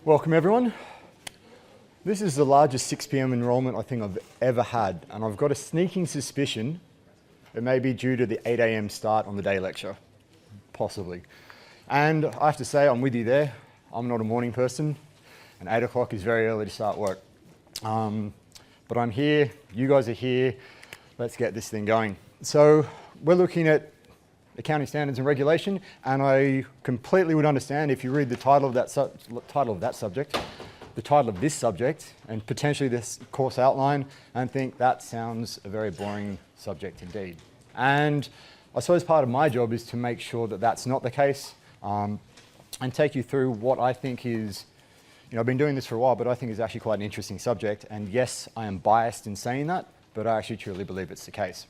Welcome everyone. This is the largest 6 p.m. enrolment I think I've ever had, and I've got a sneaking suspicion it may be due to the 8 a.m. start on the day lecture, possibly. And I have to say, I'm with you there. I'm not a morning person, and 8 o'clock is very early to start work. But I'm here, you guys are here, let's get this thing going. So we're looking at accounting standards and regulation, and I completely would understand if you read the title of this subject, and potentially this course outline, and think that sounds a very boring subject indeed. And I suppose part of my job is to make sure that that's not the case, and take you through what I think is, I've been doing this for a while, but I think is actually quite an interesting subject. And yes, I am biased in saying that, but I actually truly believe it's the case.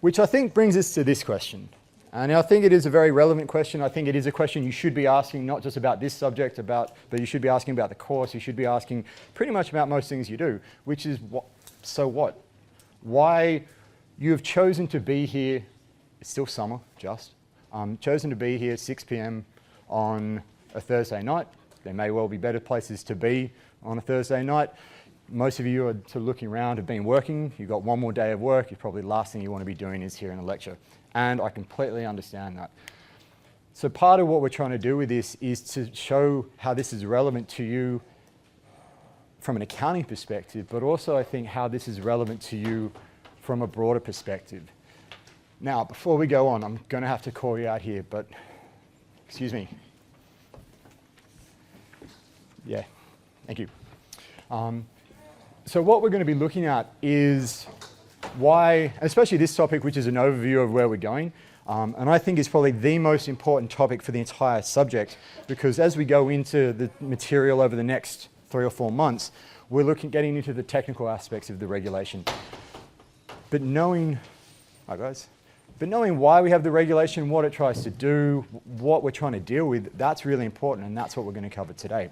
Which I think brings us to this question. And I think it is a very relevant question. I think it is a question you should be asking, not just about this subject, but you should be asking about the course. You should be asking pretty much about most things you do, which is, so what? Why you have chosen to be here, it's still summer, chosen to be here 6 p.m. on a Thursday night. There may well be better places to be on a Thursday night. Most of you are sort of looking around, have been working, you've got one more day of work, you're probably the last thing you want to be doing is hearing a lecture. And I completely understand that. So part of what we're trying to do with this is to show how this is relevant to you from an accounting perspective, but also I think how this is relevant to you from a broader perspective. Now, before we go on, I'm going to have to call you out here, but excuse me. Yeah, thank you. So what we're going to be looking at is why, especially this topic, which is an overview of where we're going, and I think is probably the most important topic for the entire subject, because as we go into the material over the next 3 or 4 months, we're getting into the technical aspects of the regulation. But knowing why we have the regulation, what it tries to do, what we're trying to deal with, that's really important, and that's what we're going to cover today.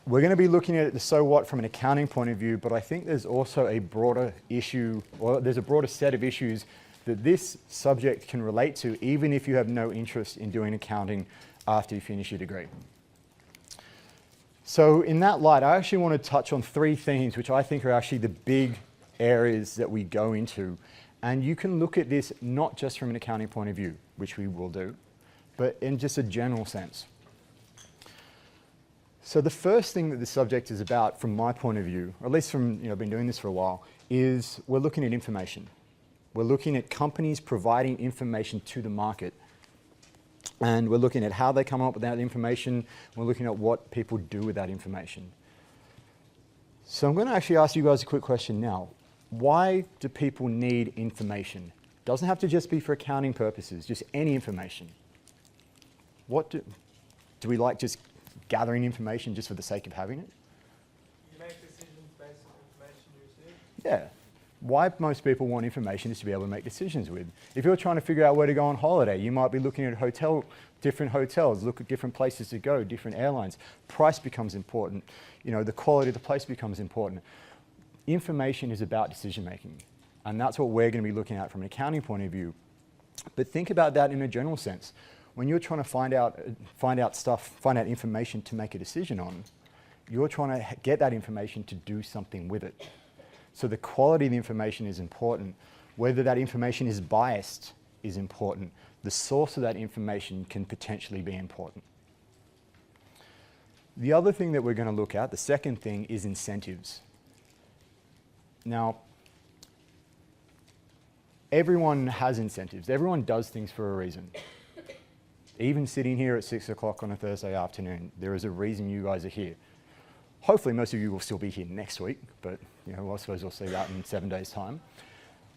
We're going to be looking at the so what from an accounting point of view, but I think there's also a broader issue, or there's a broader set of issues that this subject can relate to, even if you have no interest in doing accounting after you finish your degree. So in that light, I actually want to touch on 3 themes, which I think are actually the big areas that we go into. And you can look at this not just from an accounting point of view, which we will do, but in just a general sense. So the first thing that this subject is about, from my point of view, or at least from, I've been doing this for a while, is we're looking at information. We're looking at companies providing information to the market. And we're looking at how they come up with that information. We're looking at what people do with that information. So I'm going to actually ask you guys a quick question now. Why do people need information? It doesn't have to just be for accounting purposes, just any information. What do we like just gathering information just for the sake of having it? You make decisions based on information you receive? Yeah. Why most people want information is to be able to make decisions with. If you're trying to figure out where to go on holiday, you might be looking at different hotels, look at different places to go, different airlines. Price becomes important. The quality of the place becomes important. Information is about decision making, and that's what we're going to be looking at from an accounting point of view. But think about that in a general sense. When you're trying to find out information to make a decision on, you're trying to get that information to do something with it. So the quality of the information is important. Whether that information is biased is important. The source of that information can potentially be important. The other thing that we're going to look at, the second thing, is incentives. Now, everyone has incentives. Everyone does things for a reason. Even sitting here at 6 o'clock on a Thursday afternoon, there is a reason you guys are here. Hopefully most of you will still be here next week, but I suppose we'll see that in 7 days' time.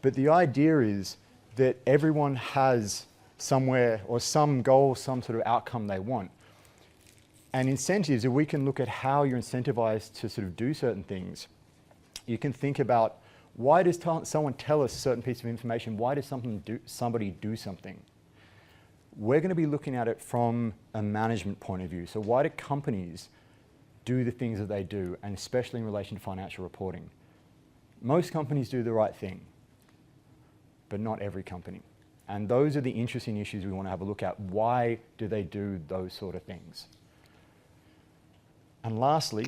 But the idea is that everyone has somewhere or some goal, some sort of outcome they want. And incentives, if we can look at how you're incentivized to sort of do certain things, you can think about, why does someone tell us a certain piece of information? Why does somebody do something? We're going to be looking at it from a management point of view. So why do companies do the things that they do, and especially in relation to financial reporting? Most companies do the right thing, but not every company. And those are the interesting issues we want to have a look at. Why do they do those sort of things? And lastly,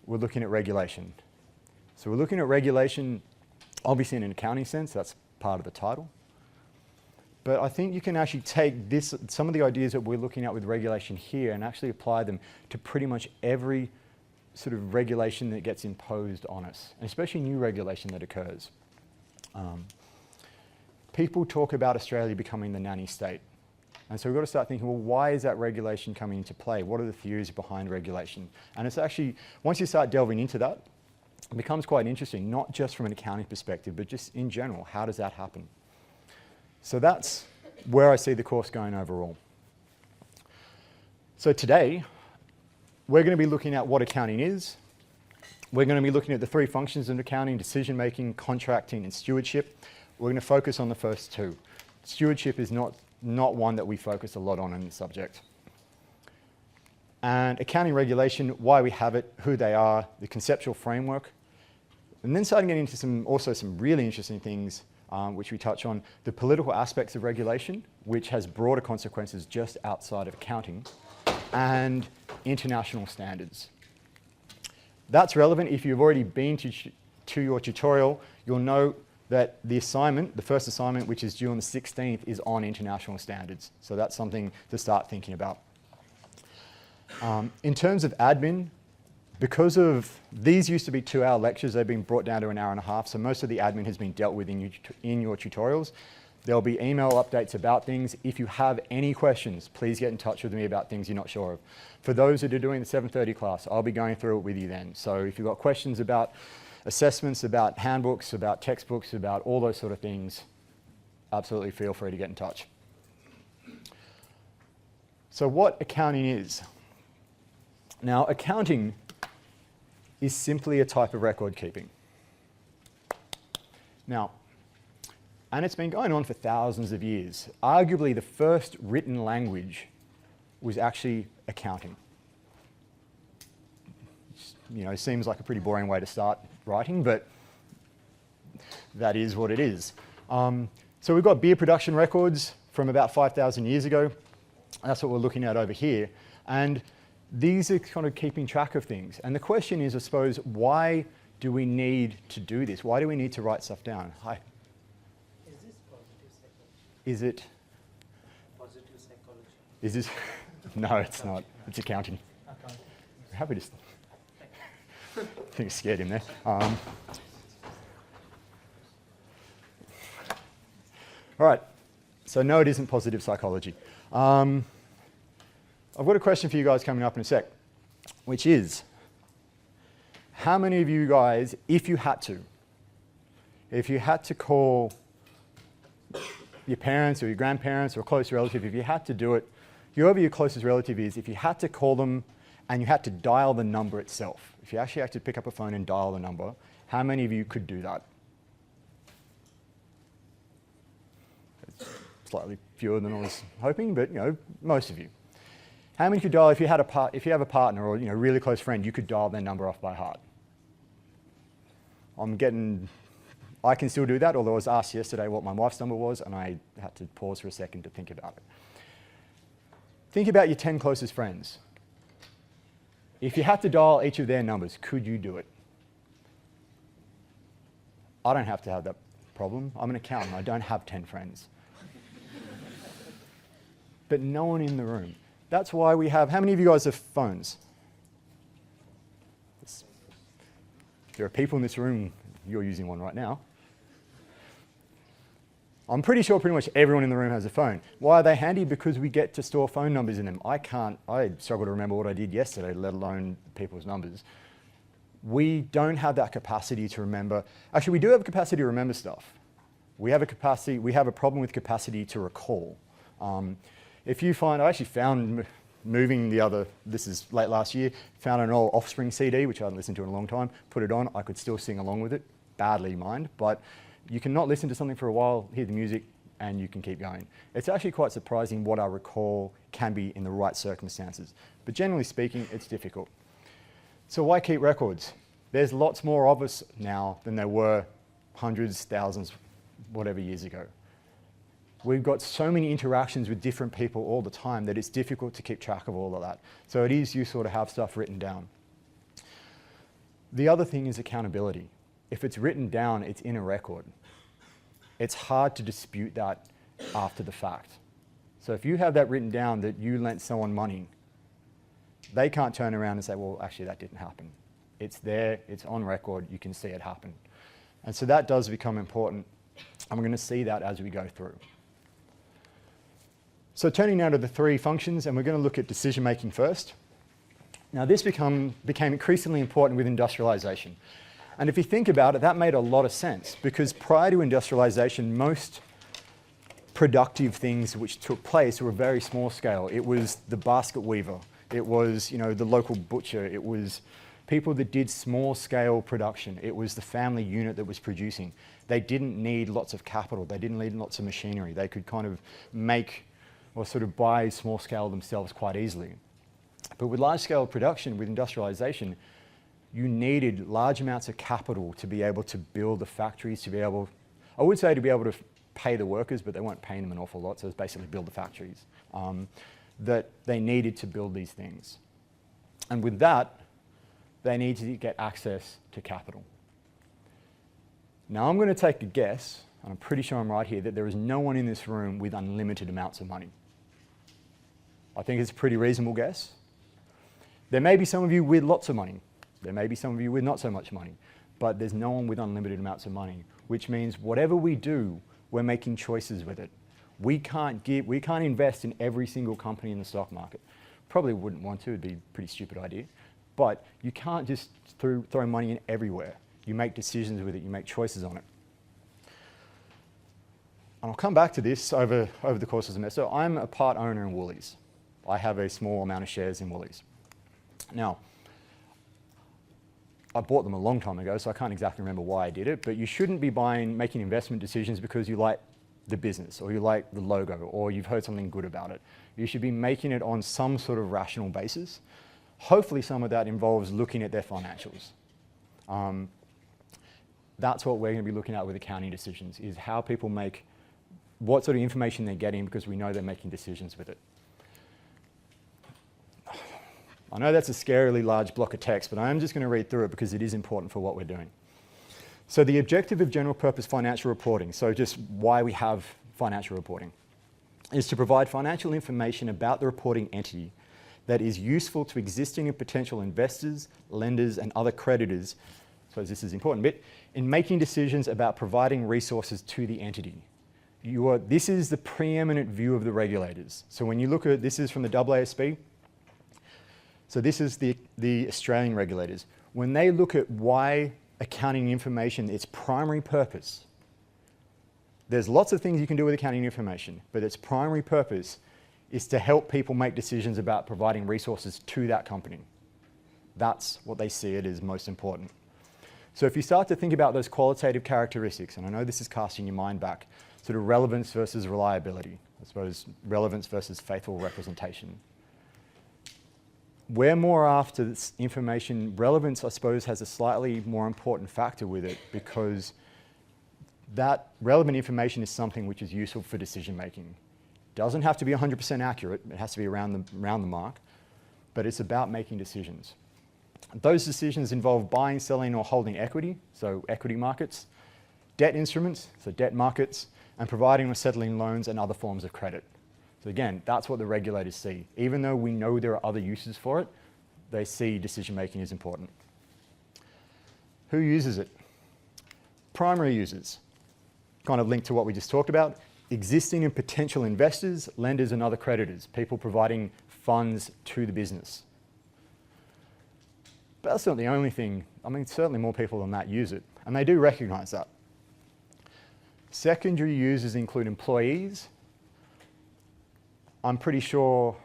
we're looking at regulation. So we're looking at regulation, obviously in an accounting sense, that's part of the title. But I think you can actually take some of the ideas that we're looking at with regulation here and actually apply them to pretty much every sort of regulation that gets imposed on us, and especially new regulation that occurs. People talk about Australia becoming the nanny state. And so we've got to start thinking, well, why is that regulation coming into play? What are the theories behind regulation? And it's actually, once you start delving into that, it becomes quite interesting, not just from an accounting perspective, but just in general, how does that happen? So that's where I see the course going overall. So today, we're going to be looking at what accounting is. We're going to be looking at the three functions of accounting: decision-making, contracting, and stewardship. We're going to focus on the first two. Stewardship is not one that we focus a lot on in the subject. And accounting regulation, why we have it, who they are, the conceptual framework, and then starting getting into some really interesting things, which we touch on, the political aspects of regulation, which has broader consequences just outside of accounting, and international standards. That's relevant. If you've already been to your tutorial, you'll know that the first assignment, which is due on the 16th, is on international standards. So that's something to start thinking about. In terms of admin, because of these used to be 2-hour lectures, they've been brought down to an hour and a half, so most of the admin has been dealt with in your tutorials. There'll be email updates about things. If you have any questions, please get in touch with me about things you're not sure of. For those that are doing the 7:30 class, I'll be going through it with you then. So if you've got questions about assessments, about handbooks, about textbooks, about all those sort of things, absolutely feel free to get in touch. So what accounting is? Now, accounting is simply a type of record keeping. Now, and it's been going on for thousands of years. Arguably, the first written language was actually accounting. You know, seems like a pretty boring way to start writing, but that is what it is. So we've got beer production records from about 5,000 years ago. That's what we're looking at over here. And these are kind of keeping track of things. And the question is, I suppose, why do we need to do this? Why do we need to write stuff down? Hi. Is this positive psychology? Is it? Positive psychology. Is this? No, it's not. It's accounting. Accounting. Happy to. I think I scared him there. All right. So no, it isn't positive psychology. I've got a question for you guys coming up in a sec, which is, how many of you guys, if you had to call your parents or your grandparents or a close relative, if you had to do it, whoever your closest relative is, if you had to call them and you had to dial the number itself, if you actually had to pick up a phone and dial the number, how many of you could do that? It's slightly fewer than I was hoping, but you know, most of you. How many could dial, if you have a partner or really close friend, you could dial their number off by heart? I can still do that, although I was asked yesterday what my wife's number was, and I had to pause for a second to think about it. Think about your 10 closest friends. If you had to dial each of their numbers, could you do it? I don't have to have that problem. I'm an accountant. I don't have 10 friends. But no one in the room. That's why we have, how many of you guys have phones? There are people in this room, you're using one right now. I'm pretty sure pretty much everyone in the room has a phone. Why are they handy? Because we get to store phone numbers in them. I struggle to remember what I did yesterday, let alone people's numbers. We don't have that capacity to remember. Actually, we do have a capacity to remember stuff. We have a problem with capacity to recall. If you find, I actually found this is late last year, found an old Offspring CD, which I hadn't listened to in a long time, put it on, I could still sing along with it, badly mind, but you can not listen to something for a while, hear the music, and you can keep going. It's actually quite surprising what our recall can be in the right circumstances. But generally speaking, it's difficult. So why keep records? There's lots more of us now than there were hundreds, thousands, whatever years ago. We've got so many interactions with different people all the time that it's difficult to keep track of all of that. So it is useful to have stuff written down. The other thing is accountability. If it's written down, it's in a record. It's hard to dispute that after the fact. So if you have that written down that you lent someone money, they can't turn around and say, well, actually that didn't happen. It's there, it's on record, you can see it happen. And so that does become important. And we're going to see that as we go through. So turning now to the three functions, and we're going to look at decision making first. Now this became increasingly important with industrialization. And if you think about it, that made a lot of sense, because prior to industrialization, most productive things which took place were very small scale. It was the basket weaver. It was, the local butcher. It was people that did small scale production. It was the family unit that was producing. They didn't need lots of capital. They didn't need lots of machinery. They could kind of make or sort of buy small scale themselves quite easily. But with large scale production, with industrialization, you needed large amounts of capital to be able to build the factories, to be able to pay the workers, but they weren't paying them an awful lot, so it was basically build the factories, that they needed to build these things. And with that, they needed to get access to capital. Now I'm going to take a guess, and I'm pretty sure I'm right here, that there is no one in this room with unlimited amounts of money. I think it's a pretty reasonable guess. There may be some of you with lots of money. There may be some of you with not so much money, but there's no one with unlimited amounts of money, which means whatever we do, we're making choices with it. We can't invest in every single company in the stock market. Probably wouldn't want to, it'd be a pretty stupid idea. But you can't just throw money in everywhere. You make decisions with it, you make choices on it. And I'll come back to this over the course of the semester. So I'm a part owner in Woolies. I have a small amount of shares in Woolies. Now, I bought them a long time ago, so I can't exactly remember why I did it, but you shouldn't be making investment decisions because you like the business, or you like the logo, or you've heard something good about it. You should be making it on some sort of rational basis. Hopefully some of that involves looking at their financials. That's what we're going to be looking at with accounting decisions, is how people make, what sort of information they're getting, because we know they're making decisions with it. I know that's a scarily large block of text, but I am just going to read through it because it is important for what we're doing. So the objective of general purpose financial reporting, so just why we have financial reporting, is to provide financial information about the reporting entity that is useful to existing and potential investors, lenders, and other creditors, so this is an important bit, in making decisions about providing resources to the entity. This is the preeminent view of the regulators. So when you look at, this is from the AASB, so this is the Australian regulators. When they look at why accounting information, its primary purpose, there's lots of things you can do with accounting information, but its primary purpose is to help people make decisions about providing resources to that company. That's what they see it as most important. So if you start to think about those qualitative characteristics, and I know this is casting your mind back, sort of relevance versus reliability, I suppose relevance versus faithful representation. We're more after this information. Relevance, I suppose, has a slightly more important factor with it, because that relevant information is something which is useful for decision making. Doesn't have to be 100% accurate, it has to be around the mark, but it's about making decisions. Those decisions involve buying, selling, or holding equity, so equity markets, debt instruments, so debt markets, and providing or settling loans and other forms of credit. So again, that's what the regulators see. Even though we know there are other uses for it, they see decision making is important. Who uses it? Primary users, kind of linked to what we just talked about. Existing and potential investors, lenders, and other creditors, people providing funds to the business. But that's not the only thing. I mean, certainly more people than that use it, and they do recognize that. Secondary users include employees. I'm pretty sure,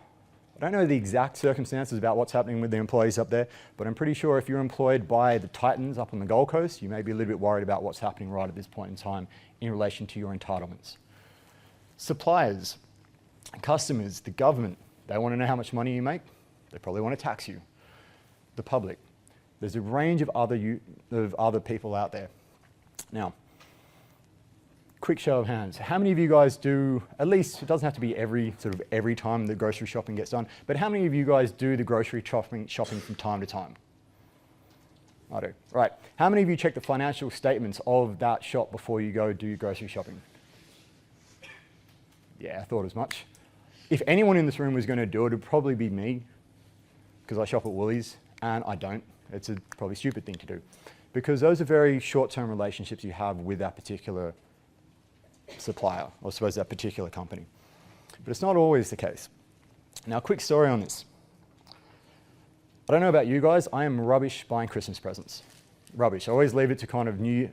I don't know the exact circumstances about what's happening with the employees up there, but I'm pretty sure if you're employed by the Titans up on the Gold Coast, you may be a little bit worried about what's happening right at this point in time in relation to your entitlements. Suppliers, customers, the government, they want to know how much money you make. They probably want to tax you. The public. There's a range of other people out there. Now, quick show of hands. How many of you guys do, at least, it doesn't have to be every time the grocery shopping gets done, but how many of you guys do the grocery shopping from time to time? I do. Right. How many of you check the financial statements of that shop before you go do your grocery shopping? Yeah, I thought as much. If anyone in this room was going to do it, it'd probably be me, because I shop at Woolies, and I don't. It's a probably stupid thing to do, because those are very short-term relationships you have with that particular supplier, or I suppose that particular company. But it's not always the case. Now, a quick story on this. I don't know about you guys, I am rubbish buying Christmas presents. Rubbish. I always leave it to kind of New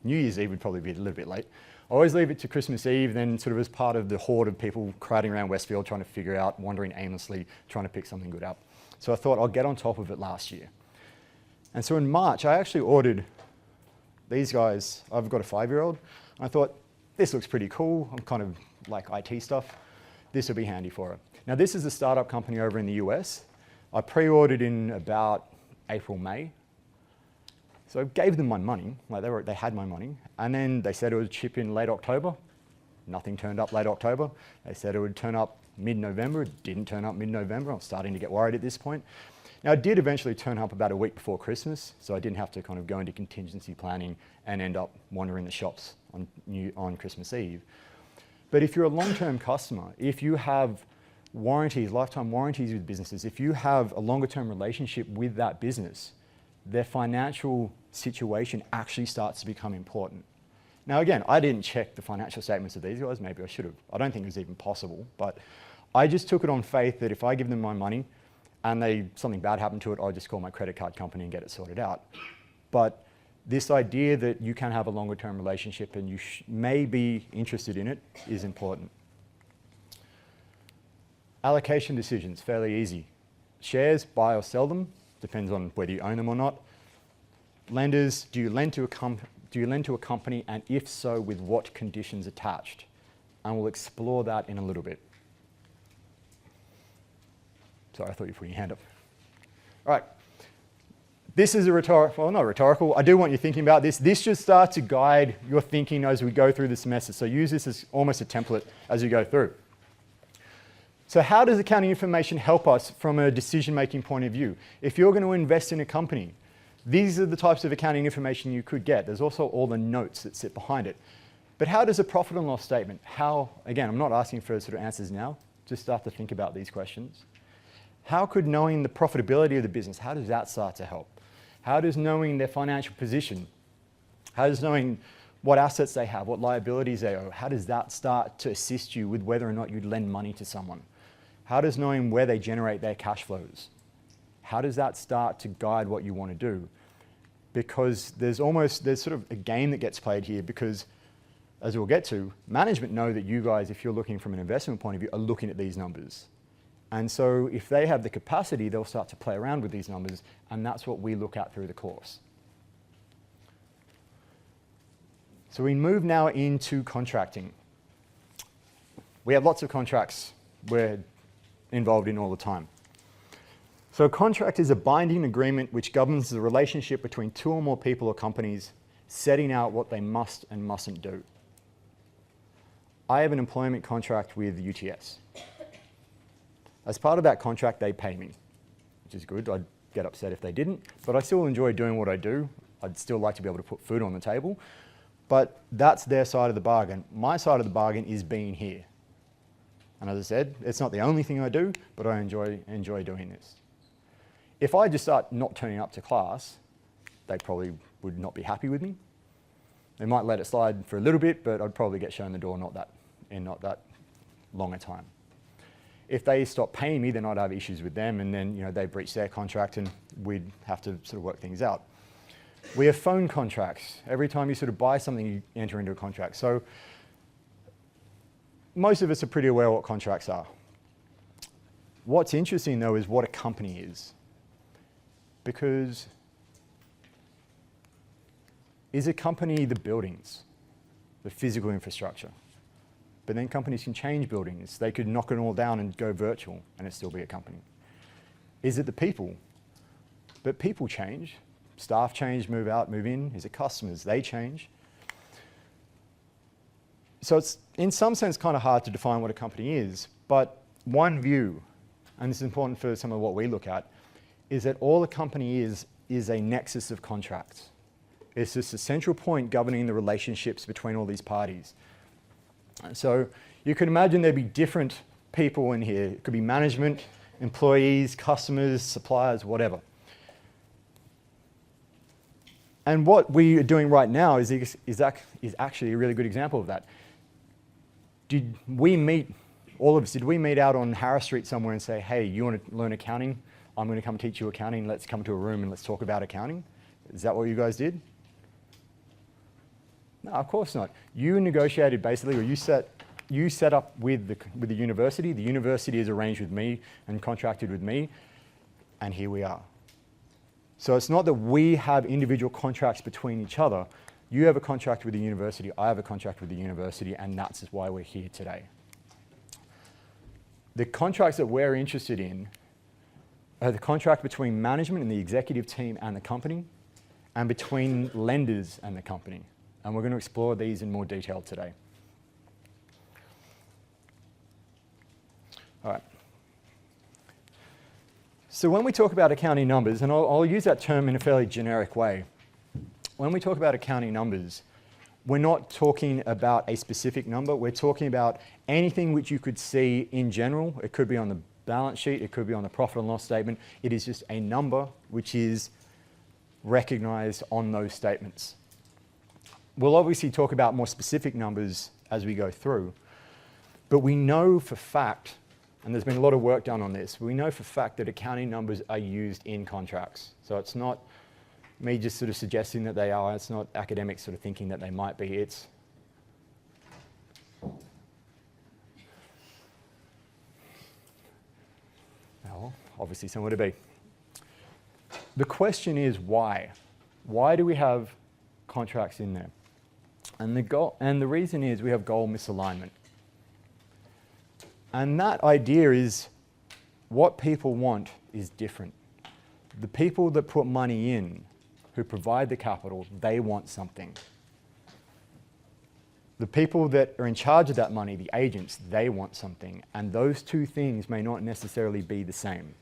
Year's Eve would probably be a little bit late. I always leave it to Christmas Eve, then sort of as part of the horde of people crowding around Westfield trying to figure out, wandering aimlessly, trying to pick something good up. So I thought I'll get on top of it last year. And so in March, I actually ordered these guys. I've got a 5-year-old. I thought, this looks pretty cool. I'm kind of like IT stuff. This will be handy for her. Now, this is a startup company over in the US. I pre-ordered in about April, May. So I gave them my money, like they had my money, and then they said it would ship in late October. Nothing turned up late October. They said it would turn up mid-November. It didn't turn up mid-November. I was starting to get worried at this point. Now, it did eventually turn up about a week before Christmas, so I didn't have to kind of go into contingency planning and end up wandering the shops on Christmas Eve. But if you're a long-term customer, if you have warranties, lifetime warranties with businesses, if you have a longer-term relationship with that business, their financial situation actually starts to become important. Now, again, I didn't check the financial statements of these guys. Maybe I should have. I don't think it was even possible. But I just took it on faith that if I give them my money and something bad happened to it, I'll just call my credit card company and get it sorted out. But this idea that you can have a longer-term relationship and you may be interested in it is important. Allocation decisions, fairly easy. Shares, buy or sell them, depends on whether you own them or not. Lenders, do you lend to a company, and if so, with what conditions attached? And we'll explore that in a little bit. Sorry, I thought you were putting your hand up. All right. This is a rhetorical, well, not rhetorical. I do want you thinking about this. This should start to guide your thinking as we go through the semester. So use this as almost a template as you go through. So how does accounting information help us from a decision-making point of view? If you're going to invest in a company, these are the types of accounting information you could get. There's also all the notes that sit behind it. But how does a profit and loss statement, again, I'm not asking for sort of answers now, just start to think about these questions. How could knowing the profitability of the business, how does that start to help? How does knowing their financial position, how does knowing what assets they have, what liabilities they owe, how does that start to assist you with whether or not you'd lend money to someone? How does knowing where they generate their cash flows, how does that start to guide what you want to do? Because there's sort of a game that gets played here, because as we'll get to, management know that you guys, if you're looking from an investment point of view, are looking at these numbers. And so if they have the capacity, they'll start to play around with these numbers, and that's what we look at through the course. So we move now into contracting. We have lots of contracts we're involved in all the time. So a contract is a binding agreement which governs the relationship between two or more people or companies, setting out what they must and mustn't do. I have an employment contract with UTS. As part of that contract, they pay me, which is good. I'd get upset if they didn't, but I still enjoy doing what I do. I'd still like to be able to put food on the table, but that's their side of the bargain. My side of the bargain is being here. And as I said, it's not the only thing I do, but I enjoy doing this. If I just start not turning up to class, they probably would not be happy with me. They might let it slide for a little bit, but I'd probably get shown the door in not that long a time. If they stop paying me, then I'd have issues with them, and then they breach their contract, and we'd have to sort of work things out. We have phone contracts. Every time you sort of buy something, you enter into a contract. So most of us are pretty aware what contracts are. What's interesting, though, is what a company is. Because is a company the buildings, the physical infrastructure? But then companies can change buildings. They could knock it all down and go virtual, and it'd still be a company. Is it the people? But people change. Staff change, move out, move in. Is it customers? They change. So it's in some sense kind of hard to define what a company is, but one view, and this is important for some of what we look at, is that all a company is a nexus of contracts. It's just a central point governing the relationships between all these parties. So you can imagine there'd be different people in here. It could be management, employees, customers, suppliers, whatever. And what we are doing right now is actually a really good example of that. Did we meet out on Harris Street somewhere and say, hey, you want to learn accounting? I'm going to come teach you accounting. Let's come to a room and let's talk about accounting. Is that what you guys did? No, of course not. You negotiated basically, or you set up with the university. The university is arranged with me and contracted with me, and here we are. So it's not that we have individual contracts between each other. You have a contract with the university, I have a contract with the university, and that's why we're here today. The contracts that we're interested in are the contract between management and the executive team and the company, and between lenders and the company. And we're going to explore these in more detail today. All right. So when we talk about accounting numbers, and I'll use that term in a fairly generic way. When we talk about accounting numbers, we're not talking about a specific number. We're talking about anything which you could see in general. It could be on the balance sheet. It could be on the profit and loss statement. It is just a number which is recognized on those statements. We'll obviously talk about more specific numbers as we go through, but we know for fact, and there's been a lot of work done on this, we know for fact that accounting numbers are used in contracts. So it's not me just sort of suggesting that they are, it's not academics sort of thinking that they might be, it's well, obviously somewhere to be. The question is why? Why do we have contracts in there? And the reason is we have goal misalignment. And that idea is what people want is different. The people that put money in, who provide the capital, they want something. The people that are in charge of that money, the agents, they want something. And those two things may not necessarily be the same.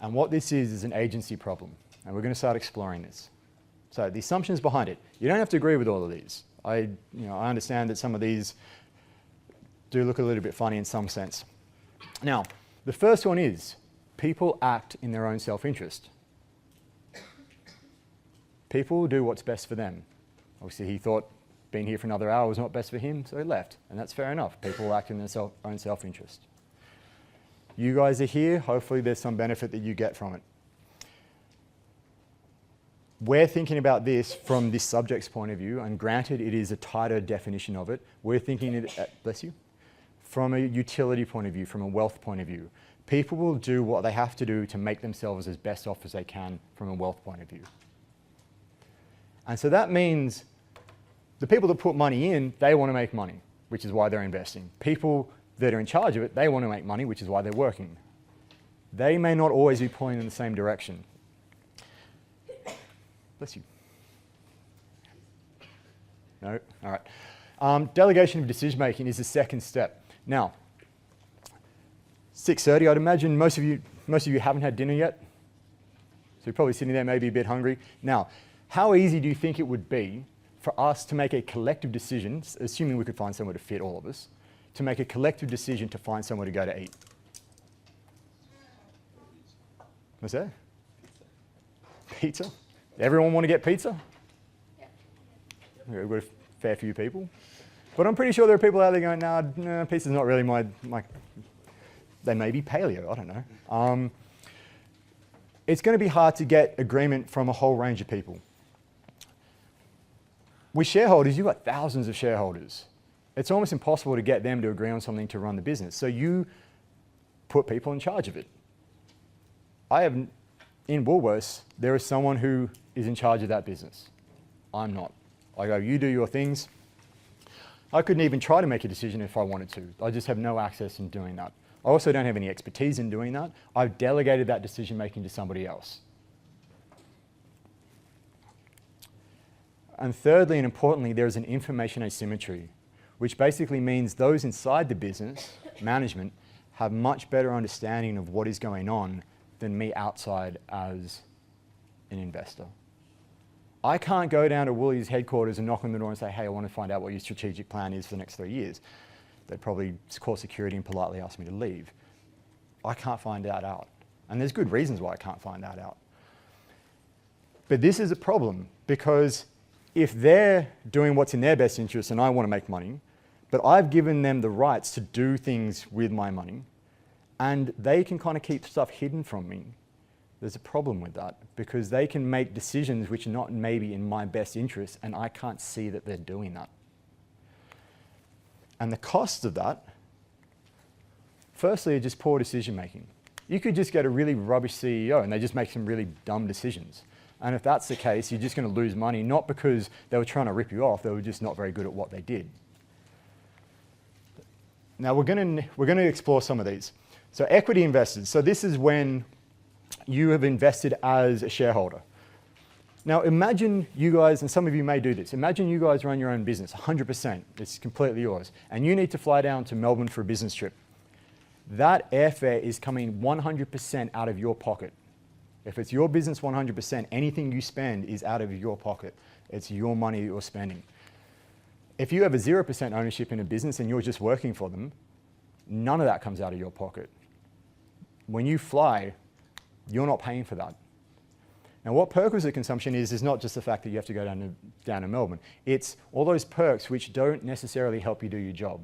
And what this is an agency problem. And we're going to start exploring this. So the assumptions behind it. You don't have to agree with all of these. I understand that some of these do look a little bit funny in some sense. Now, the first one is people act in their own self-interest. People do what's best for them. Obviously, he thought being here for another hour was not best for him, so he left. And that's fair enough. People act in their own self-interest. You guys are here. Hopefully, there's some benefit that you get from it. We're thinking about this from this subject's point of view, and granted, it is a tighter definition of it. We're thinking it, bless you, from a utility point of view, from a wealth point of view. People will do what they have to do to make themselves as best off as they can from a wealth point of view. And so that means the people that put money in, they want to make money, which is why they're investing. People that are in charge of it, they want to make money, which is why they're working. They may not always be pulling in the same direction. Bless you. No? All right. Delegation of decision making is the second step. Now, 6:30, I'd imagine most of you haven't had dinner yet. So you're probably sitting there maybe a bit hungry. Now, how easy do you think it would be for us to make a collective decision, assuming we could find somewhere to fit all of us, to make a collective decision to find somewhere to go to eat? What's that? Pizza? Everyone want to get pizza? Yeah. We've got a fair few people. But I'm pretty sure there are people out there going, no, pizza's not really my... They may be paleo, I don't know. It's going to be hard to get agreement from a whole range of people. With shareholders, you've got thousands of shareholders. It's almost impossible to get them to agree on something to run the business. So you put people in charge of it. In Woolworths, there is someone who is in charge of that business. I'm not. I go, you do your things. I couldn't even try to make a decision if I wanted to. I just have no access in doing that. I also don't have any expertise in doing that. I've delegated that decision making to somebody else. And thirdly, and importantly, there is an information asymmetry, which basically means those inside the business, management, have much better understanding of what is going on than me outside as an investor. I can't go down to Woolies headquarters and knock on the door and say, hey, I want to find out what your strategic plan is for the next 3 years. They'd probably call security and politely ask me to leave. I can't find that out. And there's good reasons why I can't find that out. But this is a problem, because if they're doing what's in their best interest and I want to make money, but I've given them the rights to do things with my money, and they can kind of keep stuff hidden from me, there's a problem with that, because they can make decisions which are not maybe in my best interest, and I can't see that they're doing that. And the cost of that, firstly, are just poor decision making. You could just get a really rubbish CEO and they just make some really dumb decisions. And if that's the case, you're just going to lose money, not because they were trying to rip you off, they were just not very good at what they did. Now we're going to explore some of these. So equity investors. So this is when you have invested as a shareholder. Now imagine you guys, and some of you may do this, imagine you guys run your own business, 100%, it's completely yours, and you need to fly down to Melbourne for a business trip. That airfare is coming 100% out of your pocket. If it's your business 100%, anything you spend is out of your pocket. It's your money you're spending. If you have a 0% ownership in a business and you're just working for them, none of that comes out of your pocket. When you fly, you're not paying for that. Now what perquisite consumption is not just the fact that you have to go down to Melbourne. It's all those perks which don't necessarily help you do your job.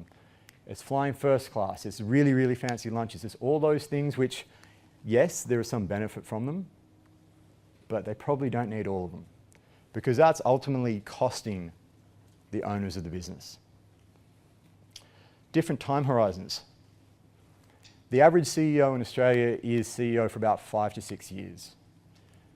It's flying first class, it's really, really fancy lunches, it's all those things which, yes, there is some benefit from them, but they probably don't need all of them, because that's ultimately costing the owners of the business. Different time horizons. The average CEO in Australia is CEO for about 5 to 6 years.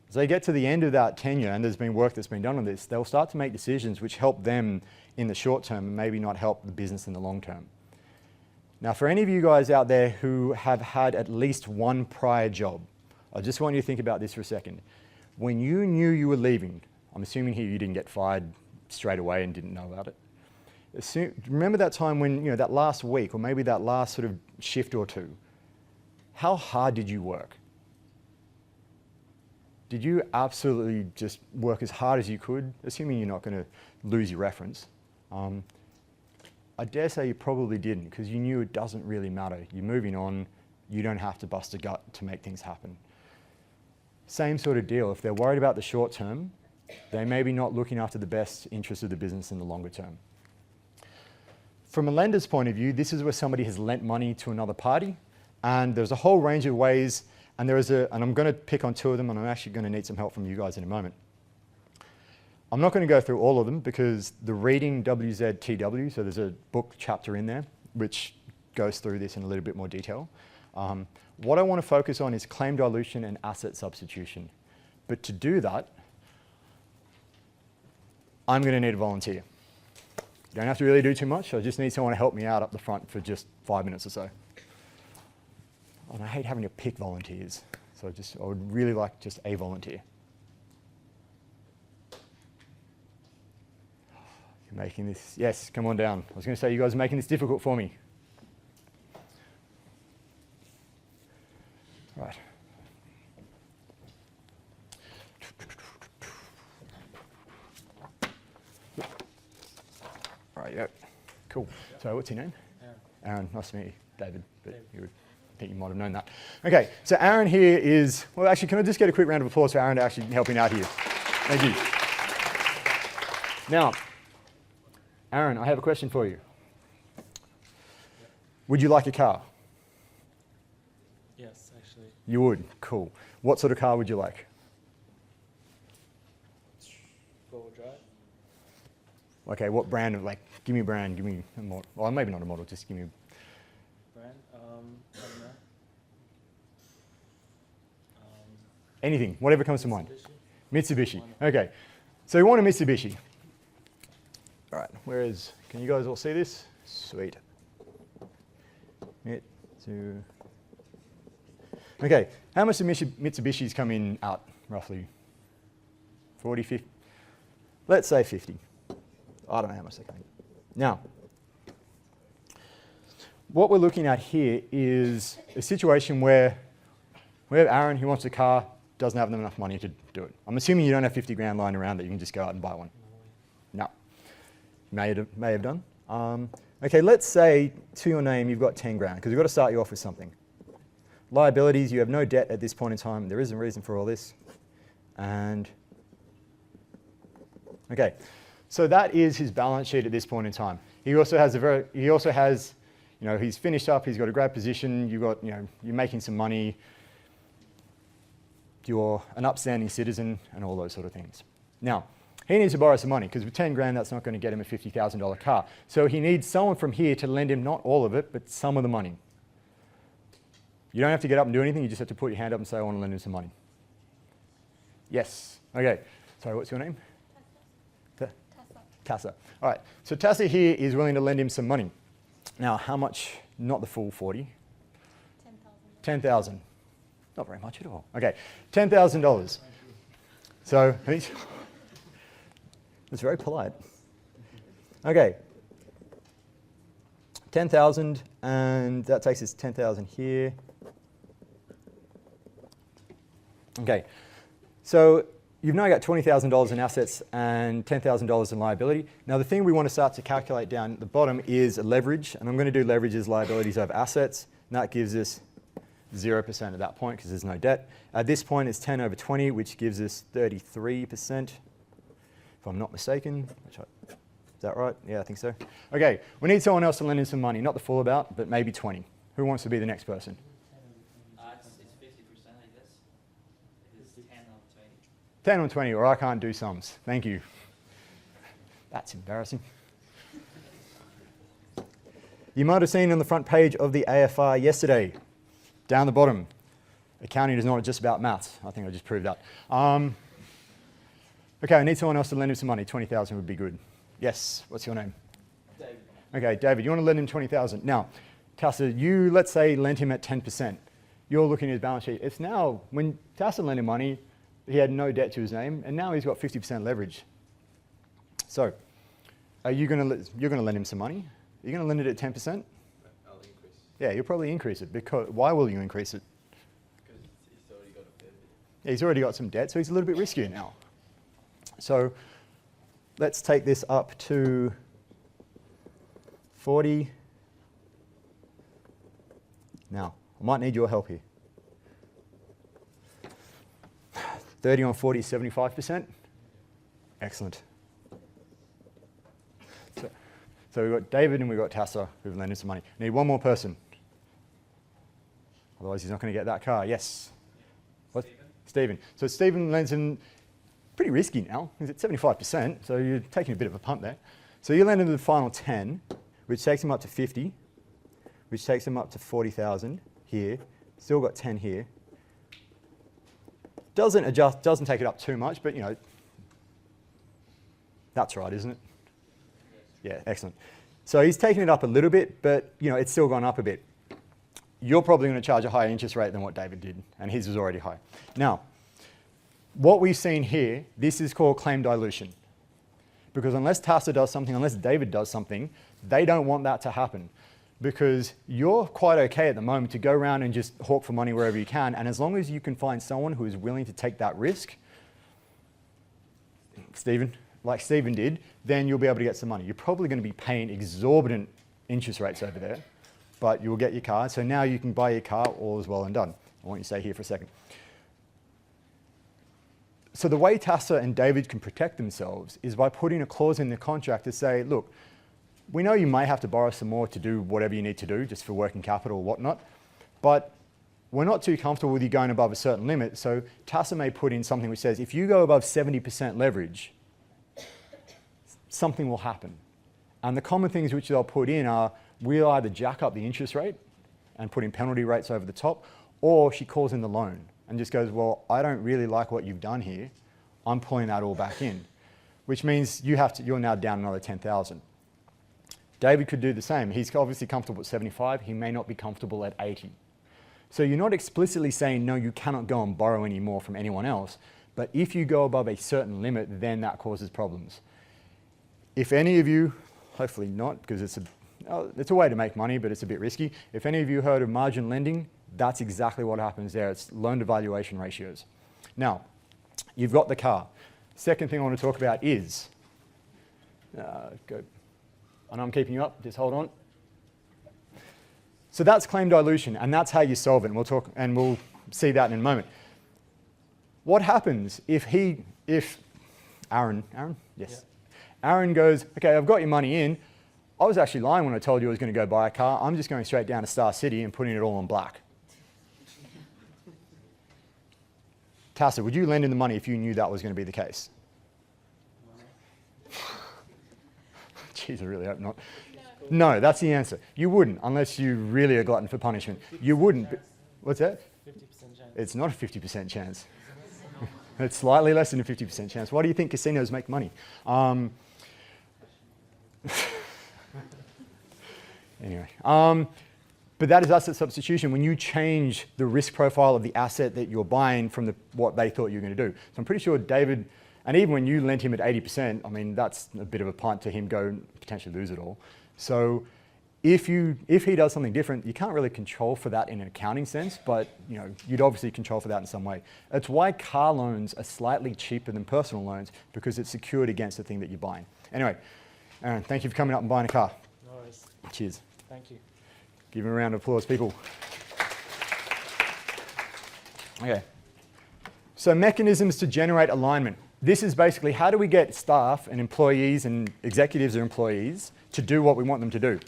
As they get to the end of that tenure, and there's been work that's been done on this, they'll start to make decisions which help them in the short term and maybe not help the business in the long term. Now, for any of you guys out there who have had at least one prior job, I just want you to think about this for a second. When you knew you were leaving, I'm assuming here you didn't get fired straight away and didn't know about it. Remember that time when, that last week or maybe that last sort of shift or two, how hard did you work? Did you absolutely just work as hard as you could, assuming you're not going to lose your reference? I dare say you probably didn't, because you knew it doesn't really matter. You're moving on, you don't have to bust a gut to make things happen. Same sort of deal. If they're worried about the short term, they may be not looking after the best interests of the business in the longer term. From a lender's point of view, this is where somebody has lent money to another party, and there's a whole range of ways, and I'm going to pick on 2 of them, and I'm actually going to need some help from you guys in a moment. I'm not going to go through all of them because the reading WZTW, so there's a book chapter in there which goes through this in a little bit more detail. What I want to focus on is claim dilution and asset substitution. But to do that, I'm going to need a volunteer. You don't have to really do too much. I just need someone to help me out up the front for just 5 minutes or so. And I hate having to pick volunteers, so I would really like just a volunteer. You're making this, yes, come on down. I was going to say you guys are making this difficult for me. Right. Right, yeah. Cool. So what's your name? Aaron. Aaron, nice to meet you. David, but I think you might have known that. Okay, so Aaron here is, well actually can I just get a quick round of applause for Aaron actually helping out here. Thank you. Now, Aaron, I have a question for you. Would you like a car? Yes, actually. You would? Cool. What sort of car would you like? Four-wheel drive. Okay, what brand of, give me a brand, give me a model. Well, maybe not a model, just give me a... Brand? I don't know. Anything, whatever comes to mind. Mitsubishi. Okay, so you want a Mitsubishi. All right, can you guys all see this? Sweet. Okay, how much do Mitsubishis come in out, roughly? 40, 50? Let's say 50. I don't know how much they can get. Now, what we're looking at here is a situation where we have Aaron, he wants a car, doesn't have enough money to do it. I'm assuming you don't have 50 grand lying around that you can just go out and buy one. No. May have done. Okay, let's say to your name you've got 10 grand, because you've got to start you off with something. Liabilities, you have no debt at this point in time. There is a reason for all this. And, okay, so that is his balance sheet at this point in time. He also has you know, he's finished up, he's got a great position, you've got, you know, you're making some money, you're an upstanding citizen, and all those sort of things. Now, he needs to borrow some money, because with 10 grand, that's not going to get him a $50,000 car. So he needs someone from here to lend him not all of it, but some of the money. You don't have to get up and do anything, you just have to put your hand up and say, I want to lend him some money. Yes. Okay. Sorry, what's your name? Tassa. All right. So Tassa here is willing to lend him some money. Now, how much? Not the full 40. 10,000. Not very much at all. Okay. $10,000. So it's very polite. Okay. 10,000, and that takes us 10,000 here. Okay. So you've now got $20,000 in assets and $10,000 in liability. Now the thing we want to start to calculate down at the bottom is leverage, and I'm going to do leverage as liabilities over assets, and that gives us 0% at that point because there's no debt. At this point it's 10 over 20, which gives us 33%, if I'm not mistaken. Is that right? Yeah, I think so. Okay, we need someone else to lend in some money, not the full amount, but maybe 20. Who wants to be the next person? It's 50%, I guess. It's 10 or 20. 10 or 20, or I can't do sums. Thank you. That's embarrassing. You might have seen on the front page of the AFR yesterday, down the bottom, accounting is not just about maths. I think I just proved that. Okay, I need someone else to lend him some money. 20,000 would be good. Yes, what's your name? David. Okay, David, you want to lend him 20,000. Now, Tassa, you, let's say, lent him at 10%. You're looking at his balance sheet. It's now, when Tassa lent him money, he had no debt to his name, and now he's got 50% leverage. So, you're going to lend him some money? Are you going to lend it at 10%? I'll increase. Yeah, you'll probably increase it. Because why will you increase it? Because he's already got a fair bit. Yeah, he's already got some debt, so he's a little bit riskier now. So let's take this up to 40. Now, I might need your help here. 30 on 40 is 75%. Excellent. So we've got David and we've got Tassa who've lent us some money. Need one more person. Otherwise he's not going to get that car. Yes? What? Stephen. So Stephen lends him, pretty risky now. He's at 75%, so you're taking a bit of a punt there. So you lend him the final 10, which takes him up to 50, which takes him up to 40,000 here. Still got 10 here. Doesn't take it up too much, but you know, that's right, isn't it? Yeah, excellent. So he's taken it up a little bit, but you know, it's still gone up a bit. You're probably going to charge a higher interest rate than what David did, and his was already high. Now, what we've seen here, this is called claim dilution. Because unless Tassa does something, unless David does something, they don't want that to happen. Because you're quite okay at the moment to go around and just hawk for money wherever you can, and as long as you can find someone who is willing to take that risk, Stephen, like Stephen did, then you'll be able to get some money. You're probably going to be paying exorbitant interest rates over there, but you'll get your car. So now you can buy your car, all is well and done. I want you to stay here for a second. So the way Tassa and David can protect themselves is by putting a clause in the contract to say, look, we know you may have to borrow some more to do whatever you need to do, just for working capital or whatnot, but we're not too comfortable with you going above a certain limit. So Tassa may put in something which says, if you go above 70% leverage, something will happen. And the common things which they'll put in are, we'll either jack up the interest rate and put in penalty rates over the top, or she calls in the loan and just goes, well, I don't really like what you've done here. I'm pulling that all back in, which means you're now down another 10,000. David could do the same. He's obviously comfortable at 75. He may not be comfortable at 80. So you're not explicitly saying, no, you cannot go and borrow any more from anyone else, But if you go above a certain limit, then that causes problems. If any of you, hopefully not, because it's a way to make money, but it's a bit risky. If any of you heard of margin lending, that's exactly what happens there. It's loan to valuation ratios. Now, you've got the car. Second thing I want to talk about is, I know I'm keeping you up, just hold on. So that's claim dilution, and that's how you solve it, and we'll see that in a moment. What happens if Aaron, yes. Yeah. Aaron goes, okay, I've got your money in. I was actually lying when I told you I was going to go buy a car. I'm just going straight down to Star City and putting it all on black. Tassa, would you lend him the money if you knew that was going to be the case? Jeez, I really hope not. No, that's the answer. You wouldn't, unless you really are glutton for punishment. You wouldn't. What's that? 50% chance. It's not a 50% chance. It's slightly less than a 50% chance. Why do you think casinos make money? Anyway, but that is asset substitution when you change the risk profile of the asset that you're buying from what they thought you were going to do. So I'm pretty sure David, and even when you lent him at 80%, I mean, that's a bit of a punt to him go and potentially lose it all. So if he does something different, you can't really control for that in an accounting sense, but you'd obviously control for that in some way. That's why car loans are slightly cheaper than personal loans, because it's secured against the thing that you're buying. Anyway, Aaron, thank you for coming up and buying a car. No worries. Cheers. Thank you. Give him a round of applause, people. Okay. So mechanisms to generate alignment. This is basically how do we get staff and employees and executives or employees to do what we want them to do.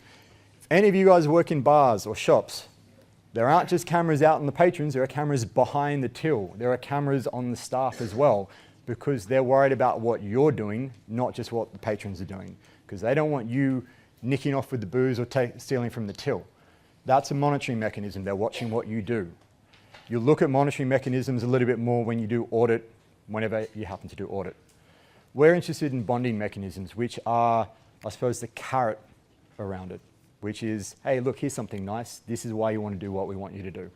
If any of you guys work in bars or shops, there aren't just cameras out on the patrons, there are cameras behind the till. There are cameras on the staff as well, because they're worried about what you're doing, not just what the patrons are doing, because they don't want you nicking off with the booze or stealing from the till. That's a monitoring mechanism. They're watching what you do. You look at monitoring mechanisms a little bit more when you do audit, whenever you happen to do audit. We're interested in bonding mechanisms, which are, I suppose, the carrot around it, which is, hey, look, here's something nice. This is why you want to do what we want you to do.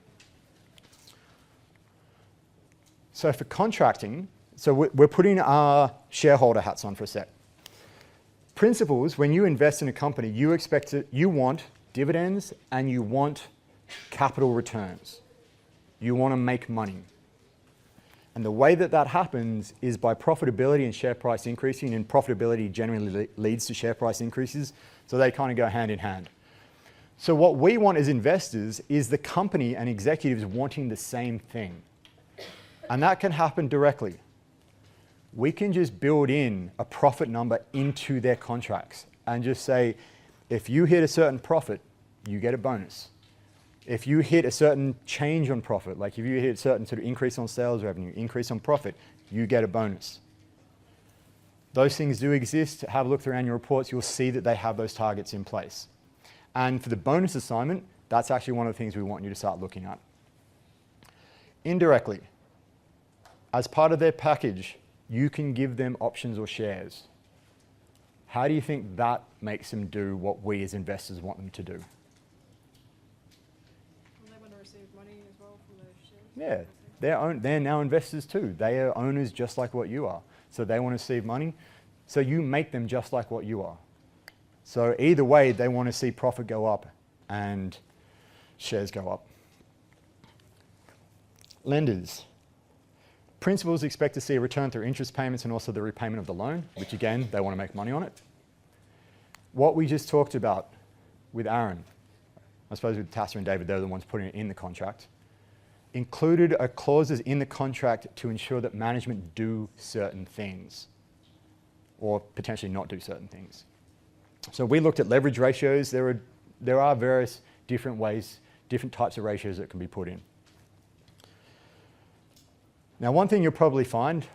So for contracting, so we're putting our shareholder hats on for a sec. Principles, when you invest in a company, you want dividends and you want capital returns. You want to make money. And the way that happens is by profitability and share price increasing, and profitability generally leads to share price increases, so they kind of go hand in hand. So what we want as investors is the company and executives wanting the same thing. And that can happen directly. We can just build in a profit number into their contracts and just say, if you hit a certain profit, you get a bonus. If you hit a certain change on profit, like if you hit a certain sort of increase on sales revenue, increase on profit, you get a bonus. Those things do exist. Have a look through annual reports. You'll see that they have those targets in place. And for the bonus assignment, that's actually one of the things we want you to start looking at. Indirectly, as part of their package, you can give them options or shares. How do you think that makes them do what we as investors want them to do? They want to receive money as well from those shares. Yeah, they're now investors too. They are owners just like what you are. So they want to receive money. So you make them just like what you are. So either way, they want to see profit go up and shares go up. Lenders. Principals expect to see a return through interest payments and also the repayment of the loan, which again, they want to make money on it. What we just talked about with Aaron, I suppose with Tassa and David, they're the ones putting it in the contract, included are clauses in the contract to ensure that management do certain things or potentially not do certain things. So we looked at leverage ratios. There are various different ways, different types of ratios that can be put in. Now, one thing you'll probably find,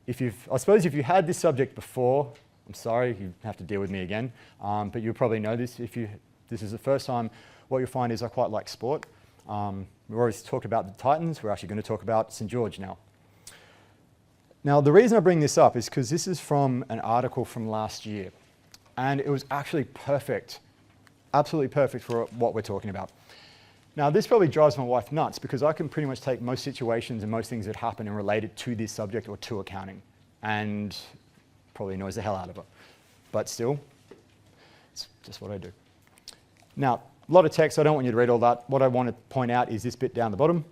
I suppose if you had this subject before, I'm sorry, you have to deal with me again, but you'll probably know this. If this is the first time, what you'll find is I quite like sport. We've already talked about the Titans. We're actually going to talk about St. George now. Now, the reason I bring this up is because this is from an article from last year, and it was actually perfect, absolutely perfect for what we're talking about. Now, this probably drives my wife nuts because I can pretty much take most situations and most things that happen and relate it to this subject or to accounting, and probably annoys the hell out of her. But still, it's just what I do. Now, a lot of text, I don't want you to read all that. What I want to point out is this bit down the bottom.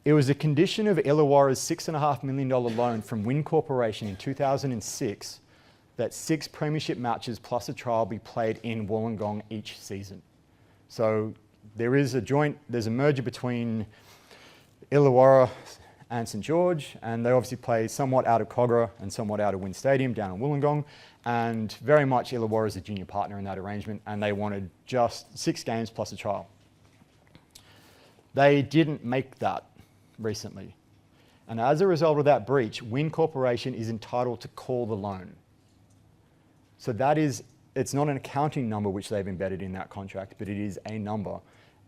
It was a condition of Illawarra's $6.5 million loan from Wynn Corporation in 2006 that 6 premiership matches plus a trial be played in Wollongong each season. So there's a merger between Illawarra and St George, and they obviously play somewhat out of Kogarah and somewhat out of Wynn Stadium down in Wollongong, and very much Illawarra is a junior partner in that arrangement, and they wanted just 6 games plus a trial. They didn't make that recently, and as a result of that breach, Wynn Corporation is entitled to call the loan. So it's not an accounting number which they've embedded in that contract, but it is a number.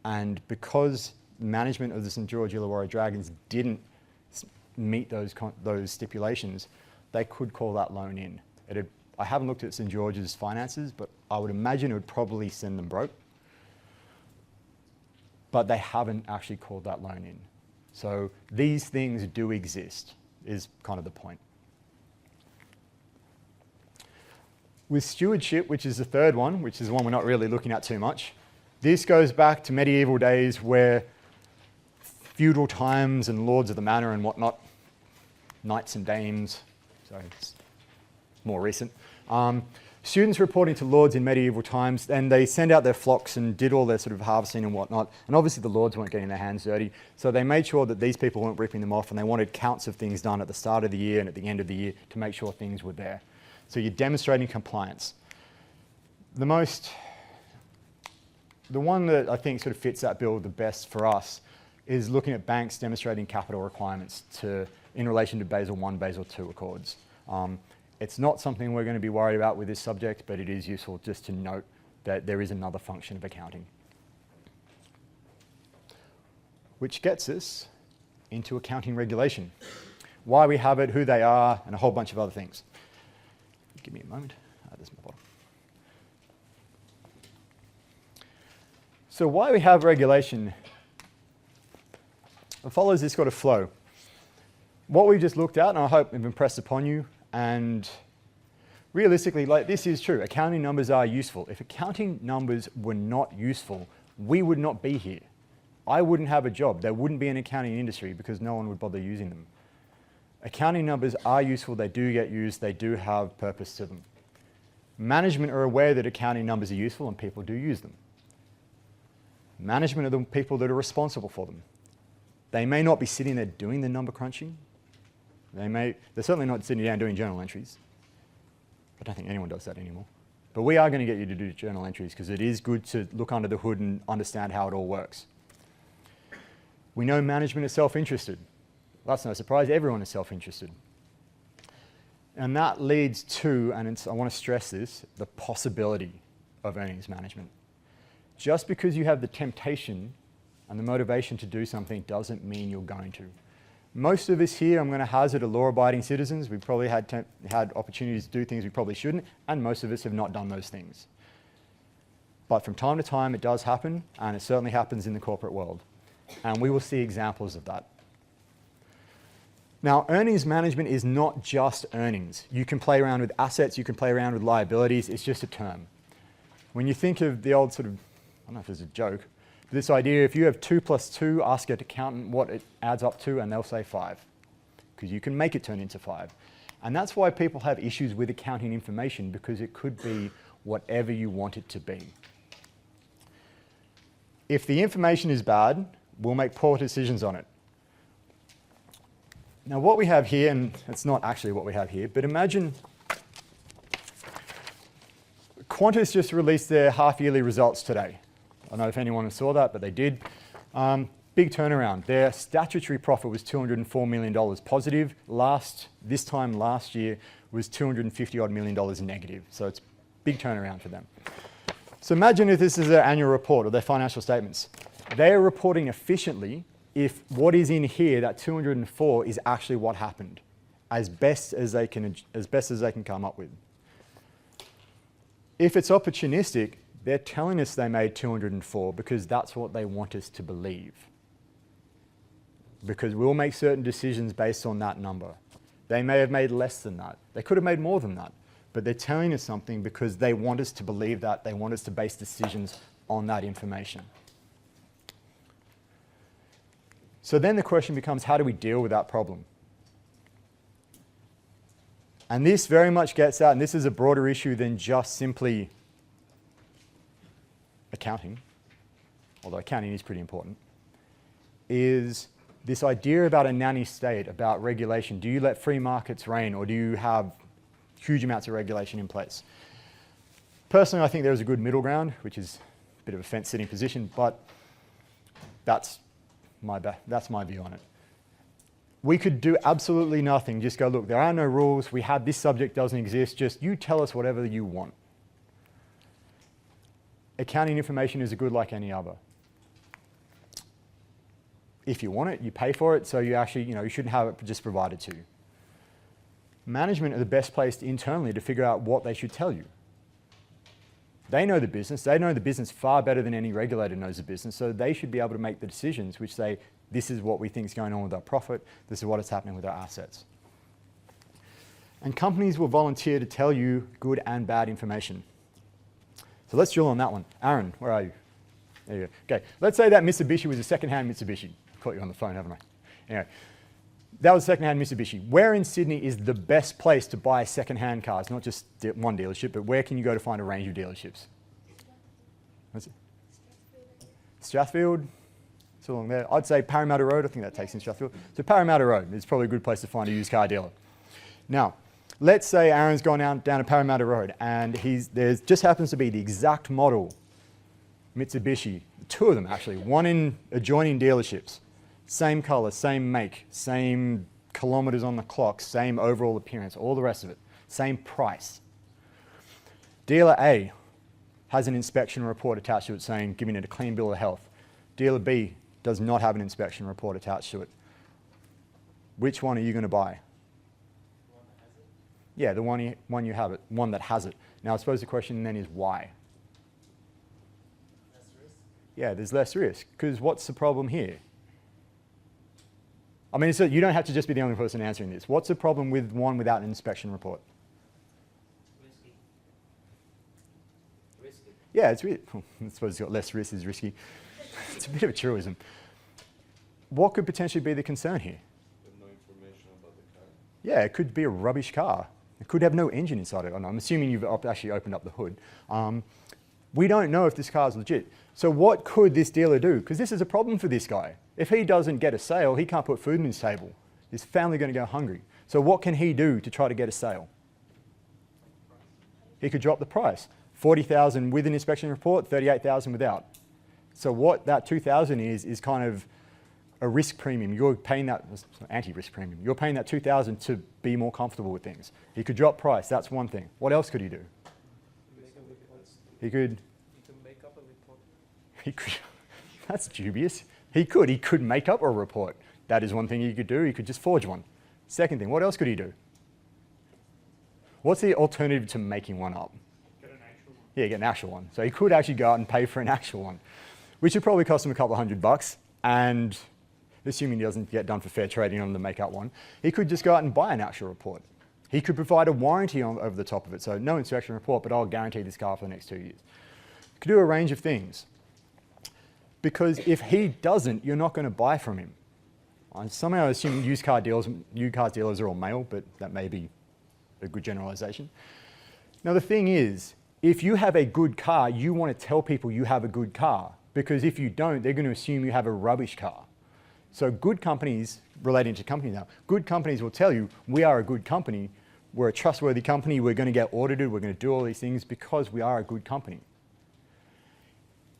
And because management of the St George Illawarra Dragons didn't meet those stipulations, they could call that loan in. I haven't looked at St George's finances, but I would imagine it would probably send them broke. But they haven't actually called that loan in. So these things do exist, is kind of the point. With stewardship, which is the third one, which is the one we're not really looking at too much, this goes back to medieval days where feudal times and lords of the manor and whatnot, knights and dames, sorry, it's more recent. Students reporting to lords in medieval times, and they send out their flocks and did all their sort of harvesting and whatnot, and obviously the lords weren't getting their hands dirty, so they made sure that these people weren't ripping them off, and they wanted counts of things done at the start of the year and at the end of the year to make sure things were there. So you're demonstrating compliance. The one that I think sort of fits that bill the best for us is looking at banks demonstrating capital requirements in relation to Basel I, Basel II accords. It's not something we're going to be worried about with this subject, but it is useful just to note that there is another function of accounting. Which gets us into accounting regulation. Why we have it, who they are, and a whole bunch of other things. Give me a moment. There's my bottle. So why we have regulation, it follows this sort of flow. What we just looked at, and I hope I've impressed upon you, and realistically, like, this is true. Accounting numbers are useful. If accounting numbers were not useful, we would not be here. I wouldn't have a job. There wouldn't be an accounting industry because no one would bother using them. Accounting numbers are useful. They do get used. They do have purpose to them. Management are aware that accounting numbers are useful and people do use them. Management are the people that are responsible for them. They may not be sitting there doing the number crunching. They're certainly not sitting down doing journal entries. I don't think anyone does that anymore. But we are going to get you to do journal entries because it is good to look under the hood and understand how it all works. We know management is self-interested. That's no surprise, everyone is self-interested. And that leads to, and I want to stress this, the possibility of earnings management. Just because you have the temptation and the motivation to do something doesn't mean you're going to. Most of us here, I'm going to hazard, are law-abiding citizens. We've probably had opportunities to do things we probably shouldn't, and most of us have not done those things. But from time to time, it does happen, and it certainly happens in the corporate world. And we will see examples of that. Now, earnings management is not just earnings. You can play around with assets, you can play around with liabilities, it's just a term. When you think of the old sort of, I don't know if it's a joke, this idea, if you have 2 plus 2, ask an accountant what it adds up to and they'll say 5, because you can make it turn into 5. And that's why people have issues with accounting information, because it could be whatever you want it to be. If the information is bad, we'll make poor decisions on it. Now what we have here, and it's not actually what we have here, but imagine Qantas just released their half-yearly results today. I don't know if anyone saw that, but they did. Big turnaround. Their statutory profit was $204 million positive. This time last year was $250 odd million negative. So it's big turnaround for them. So imagine if this is their annual report or their financial statements. They are reporting efficiently if what is in here, that 204, is actually what happened, as best as they can come up with. If it's opportunistic, They're telling us they made 204 because that's what they want us to believe. Because we'll make certain decisions based on that number. They may have made less than that. They could have made more than that. But they're telling us something because they want us to believe that. They want us to base decisions on that information. So then the question becomes, how do we deal with that problem? And this very much gets at, and this is a broader issue than just simply accounting, although accounting is pretty important, is this idea about a nanny state, about regulation. Do you let free markets reign, or do you have huge amounts of regulation in place? Personally, I think there is a good middle ground, which is a bit of a fence-sitting position, but that's my view on it. We could do absolutely nothing, just go, look, there are no rules, we have this subject doesn't exist, just you tell us whatever you want. Accounting information is a good like any other. If you want it, you pay for it, so you actually, you shouldn't have it just provided to you. Management are the best placed internally to figure out what they should tell you. They know the business far better than any regulator knows the business, so they should be able to make the decisions which say, this is what we think is going on with our profit, this is what is happening with our assets. And companies will volunteer to tell you good and bad information. So let's drill on that one. Aaron, where are you? There you go. Okay, let's say that Mitsubishi was a second-hand Mitsubishi. Caught you on the phone, haven't I? Anyway, that was a second-hand Mitsubishi. Where in Sydney is the best place to buy second-hand cars? Not just one dealership, but where can you go to find a range of dealerships? What's it? Strathfield? It's along there. I'd say Parramatta Road. I think that takes in Strathfield. So Parramatta Road is probably a good place to find a used car dealer. Now, let's say Aaron's gone down to Parramatta Road and there just happens to be the exact model Mitsubishi, two of them actually, one in adjoining dealerships. Same color, same make, same kilometers on the clock, same overall appearance, all the rest of it. Same price. Dealer A has an inspection report attached to it saying, giving it a clean bill of health. Dealer B does not have an inspection report attached to it. Which one are you going to buy? The one that has it? Yeah, the one you have it, one that has it. Now I suppose the question then is why? Less risk? Yeah, there's less risk, because what's the problem here? I mean, you don't have to just be the only person answering this. What's the problem with one without an inspection report? Risky. Risky. Yeah, it's I suppose it's got less risk, is risky. It's a bit of a truism. What could potentially be the concern here? With no information about the car. Yeah, it could be a rubbish car. It could have no engine inside it. I'm assuming you've actually opened up the hood. We don't know if this car is legit. So what could this dealer do? Because this is a problem for this guy. If he doesn't get a sale, he can't put food on his table. His family going to go hungry. So what can he do to try to get a sale? He could drop the price. 40,000 with an inspection report, 38,000 without. So what that 2,000 is kind of a risk premium. You're paying that, anti-risk premium. You're paying that 2,000 to be more comfortable with things. He could drop price, that's one thing. What else could he do? He could You can make up a report. He could, that's dubious. He could make up a report. That is one thing he could do. He could just forge one. Second thing, what else could he do? What's the alternative to making one up? Get an actual one. Yeah, get an actual one. So he could actually go out and pay for an actual one, which would probably cost him a couple of $100. And assuming he doesn't get done for fair trading on the make up one, he could just go out and buy an actual report. He could provide a warranty over the top of it. So no inspection report, but I'll guarantee this car for the next 2 years. He could do a range of things. Because if he doesn't, you're not going to buy from him. I somehow assume used car dealers are all male, but that may be a good generalization. Now the thing is, if you have a good car, you want to tell people you have a good car. Because if you don't, they're going to assume you have a rubbish car. So good companies, relating to companies now, good companies will tell you, we are a good company, we're a trustworthy company, we're going to get audited, we're going to do all these things because we are a good company.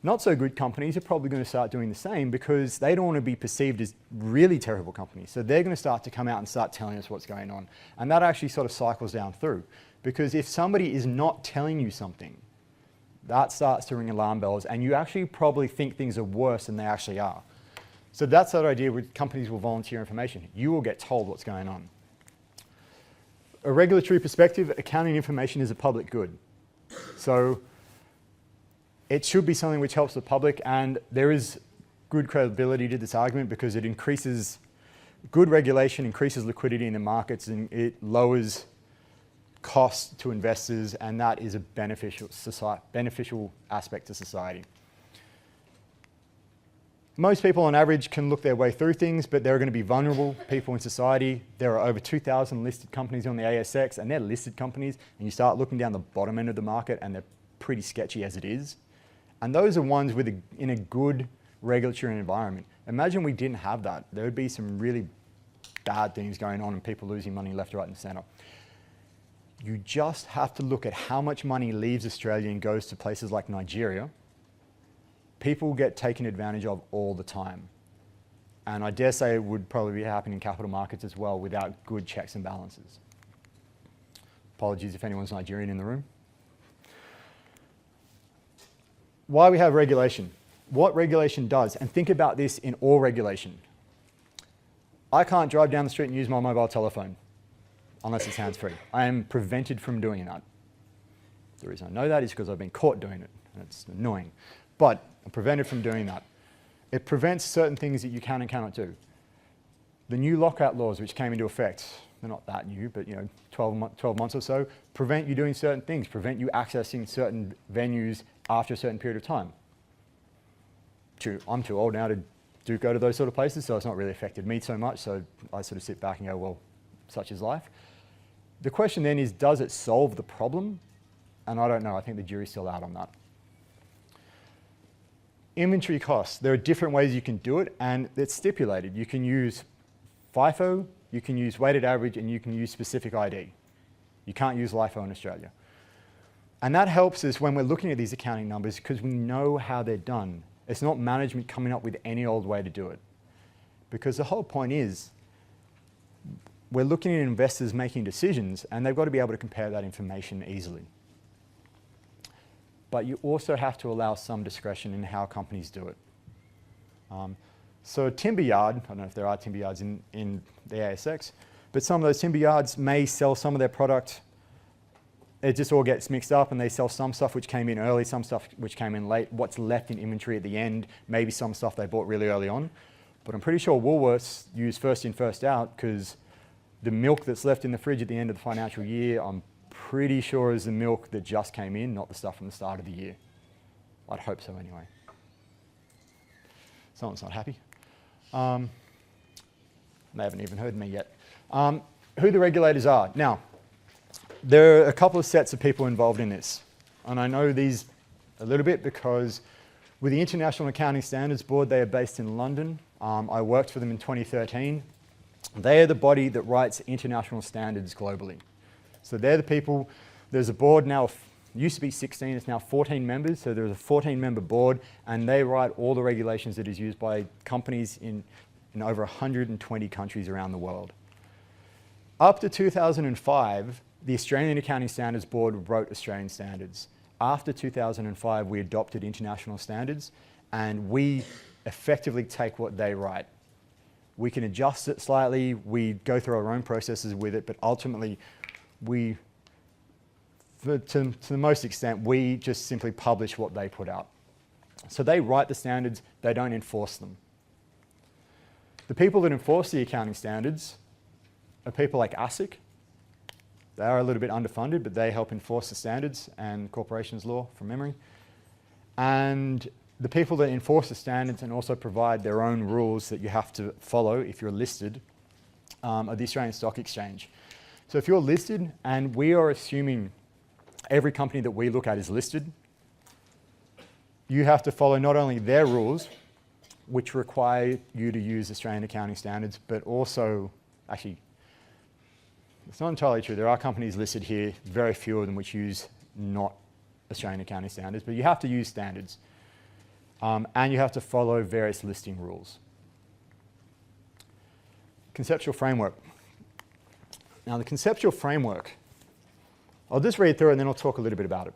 Not so good companies are probably going to start doing the same because they don't want to be perceived as really terrible companies. So they're going to start to come out and start telling us what's going on. And that actually sort of cycles down through. Because if somebody is not telling you something, that starts to ring alarm bells and you actually probably think things are worse than they actually are. So that's that idea where companies will volunteer information. You will get told what's going on. A regulatory perspective, accounting information is a public good. So it should be something which helps the public, and there is good credibility to this argument because it increases, good regulation increases liquidity in the markets and it lowers costs to investors, and that is a beneficial aspect to society. Most people on average can look their way through things, but there are going to be vulnerable people in society. There are over 2,000 listed companies on the ASX, and they're listed companies, and you start looking down the bottom end of the market and they're pretty sketchy as it is. And those are ones in a good regulatory environment. Imagine we didn't have that. There would be some really bad things going on and people losing money left, right and centre. You just have to look at how much money leaves Australia and goes to places like Nigeria. People get taken advantage of all the time. And I dare say it would probably be happening in capital markets as well without good checks and balances. Apologies if anyone's Nigerian in the room. Why we have regulation. What regulation does, and think about this in all regulation. I can't drive down the street and use my mobile telephone unless it's hands-free. I am prevented from doing that. The reason I know that is because I've been caught doing it, and it's annoying. But I'm prevented from doing that. It prevents certain things that you can and cannot do. The new lockout laws which came into effect, they're not that new, but 12 months or so, prevent you doing certain things, prevent you accessing certain venues after a certain period of time. I'm too old now to go to those sort of places, so it's not really affected me so much, so I sort of sit back and go, well, such is life. The question then is, does it solve the problem? And I don't know, I think the jury's still out on that. Inventory costs. There are different ways you can do it, and it's stipulated. You can use FIFO, you can use weighted average, and you can use specific ID. You can't use LIFO in Australia. And that helps us when we're looking at these accounting numbers because we know how they're done. It's not management coming up with any old way to do it. Because the whole point is, we're looking at investors making decisions, and they've got to be able to compare that information easily. But you also have to allow some discretion in how companies do it. So a timber yard, I don't know if there are timber yards in the ASX, but some of those timber yards may sell some of their product. It just all gets mixed up and they sell some stuff which came in early, some stuff which came in late, what's left in inventory at the end, maybe some stuff they bought really early on. But I'm pretty sure Woolworths use first in, first out because the milk that's left in the fridge at the end of the financial year, I'm pretty sure is the milk that just came in, not the stuff from the start of the year. I'd hope so anyway. Someone's not happy. They haven't even heard me yet. Who the regulators are. Now, there are a couple of sets of people involved in this. And I know these a little bit because with the International Accounting Standards Board, they are based in London. I worked for them in 2013. They are the body that writes international standards globally. So they're the people, there's a board now, used to be 16, it's now 14 members, so there's a 14-member board, and they write all the regulations that is used by companies in over 120 countries around the world. Up to 2005, the Australian Accounting Standards Board wrote Australian standards. After 2005, we adopted international standards, and we effectively take what they write. We can adjust it slightly, we go through our own processes with it, but ultimately, to the most extent, we just simply publish what they put out. So they write the standards, they don't enforce them. The people that enforce the accounting standards are people like ASIC. They are a little bit underfunded, but they help enforce the standards and corporations law from memory. And the people that enforce the standards and also provide their own rules that you have to follow if you're listed are the Australian Stock Exchange. So if you're listed, and we are assuming every company that we look at is listed, you have to follow not only their rules, which require you to use Australian accounting standards, but also, actually, it's not entirely true. There are companies listed here, very few of them which use not Australian accounting standards, but you have to use standards. And you have to follow various listing rules. Conceptual framework. Now the conceptual framework, I'll just read through it and then I'll talk a little bit about it.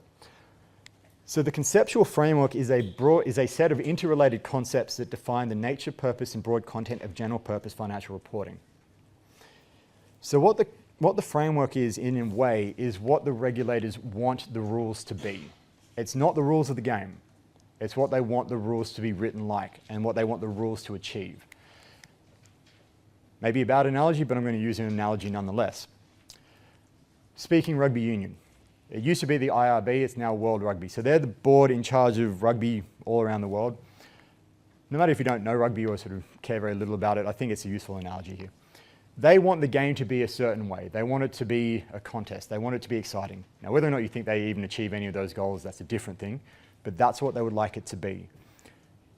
So the conceptual framework is a set of interrelated concepts that define the nature, purpose, and broad content of general purpose financial reporting. So what the framework is, in a way, is what the regulators want the rules to be. It's not the rules of the game. It's what they want the rules to be written like and what they want the rules to achieve. Maybe a bad analogy, but I'm going to use an analogy nonetheless. Speaking rugby union. It used to be the IRB, it's now World Rugby. So they're the board in charge of rugby all around the world. No matter if you don't know rugby or sort of care very little about it, I think it's a useful analogy here. They want the game to be a certain way. They want it to be a contest. They want it to be exciting. Now, whether or not you think they even achieve any of those goals, that's a different thing, but that's what they would like it to be.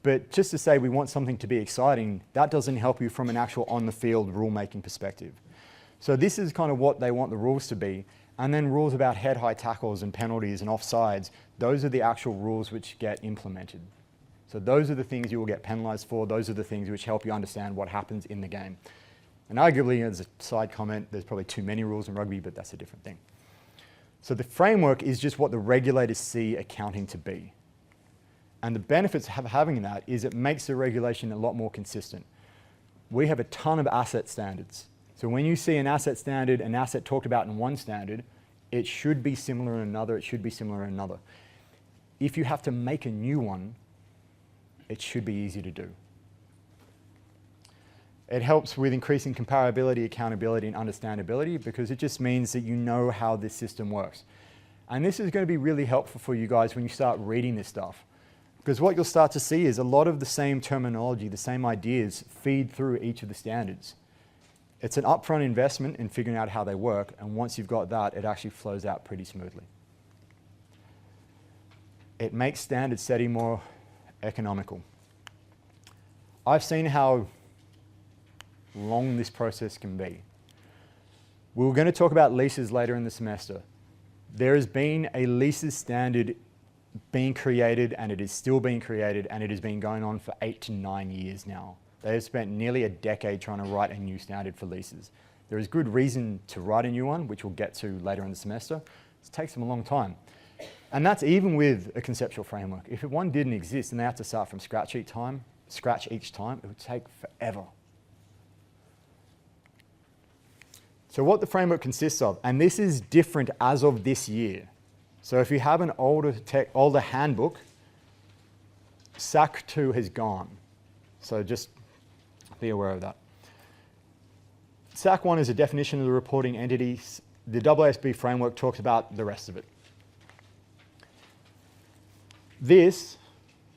But just to say we want something to be exciting, that doesn't help you from an actual on-the-field rule-making perspective. So this is kind of what they want the rules to be. And then rules about head-high tackles and penalties and offsides, those are the actual rules which get implemented. So those are the things you will get penalised for. Those are the things which help you understand what happens in the game. And arguably, as a side comment, there's probably too many rules in rugby, but that's a different thing. So the framework is just what the regulators see accounting to be. And the benefits of having that is it makes the regulation a lot more consistent. We have a ton of asset standards. So when you see an asset standard, an asset talked about in one standard, it should be similar in another, it should be similar in another. If you have to make a new one, it should be easy to do. It helps with increasing comparability, accountability, and understandability because it just means that you know how this system works. And this is going to be really helpful for you guys when you start reading this stuff. Because what you'll start to see is a lot of the same terminology, the same ideas feed through each of the standards. It's an upfront investment in figuring out how they work, and once you've got that, it actually flows out pretty smoothly. It makes standard setting more economical. I've seen how long this process can be. We were going to talk about leases later in the semester. There has been a leases standard being created, and it is still being created, and it has been going on for 8 to 9 years now. They have spent nearly a decade trying to write a new standard for leases. There is good reason to write a new one, which we'll get to later in the semester. It takes them a long time. And that's even with a conceptual framework. If one didn't exist and they had to start from scratch each time, it would take forever. So what the framework consists of, and this is different as of this year. So if you have an older handbook, SAC 2 has gone. So just be aware of that. SAC 1 is a definition of the reporting entity. The AASB framework talks about the rest of it. This,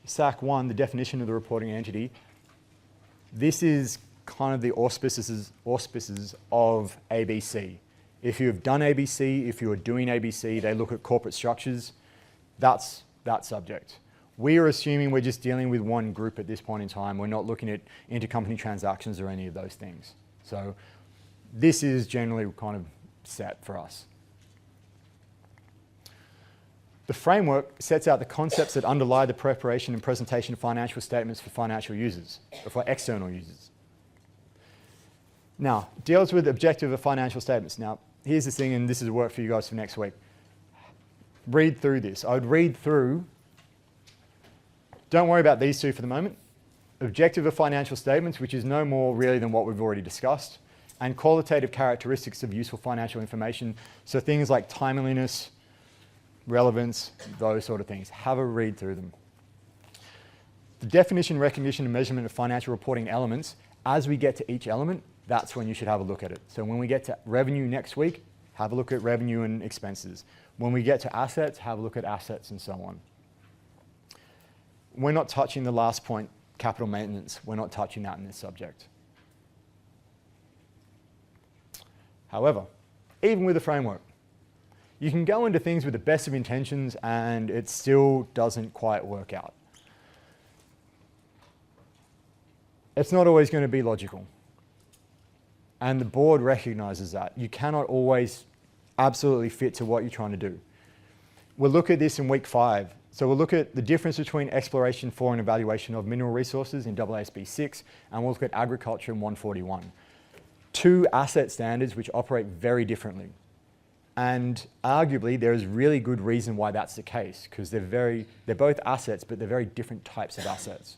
SAC 1, the definition of the reporting entity, this is kind of the auspices of ABC. If you've done ABC, if you're doing ABC, they look at corporate structures. That's that subject. We are assuming we're just dealing with one group at this point in time. We're not looking at intercompany transactions or any of those things. So this is generally kind of set for us. The framework sets out the concepts that underlie the preparation and presentation of financial statements for financial users, or for external users. Now, deals with the objective of financial statements. Now, here's the thing, and this is work for you guys for next week. Read through this. I would read through. Don't worry about these two for the moment. Objective of financial statements, which is no more really than what we've already discussed, and qualitative characteristics of useful financial information. So things like timeliness, relevance, those sort of things. Have a read through them. The definition, recognition, and measurement of financial reporting elements. As we get to each element, that's when you should have a look at it. So when we get to revenue next week, have a look at revenue and expenses. When we get to assets, have a look at assets and so on. We're not touching the last point, capital maintenance. We're not touching that in this subject. However, even with the framework, you can go into things with the best of intentions and it still doesn't quite work out. It's not always going to be logical. And the board recognizes that. You cannot always absolutely fit to what you're trying to do. We'll look at this in week 5. So we'll look at the difference between exploration for and evaluation of mineral resources in AASB 6, and we'll look at agriculture in 141. 2 asset standards which operate very differently. And arguably, there is really good reason why that's the case, because they're both assets, but they're very different types of assets.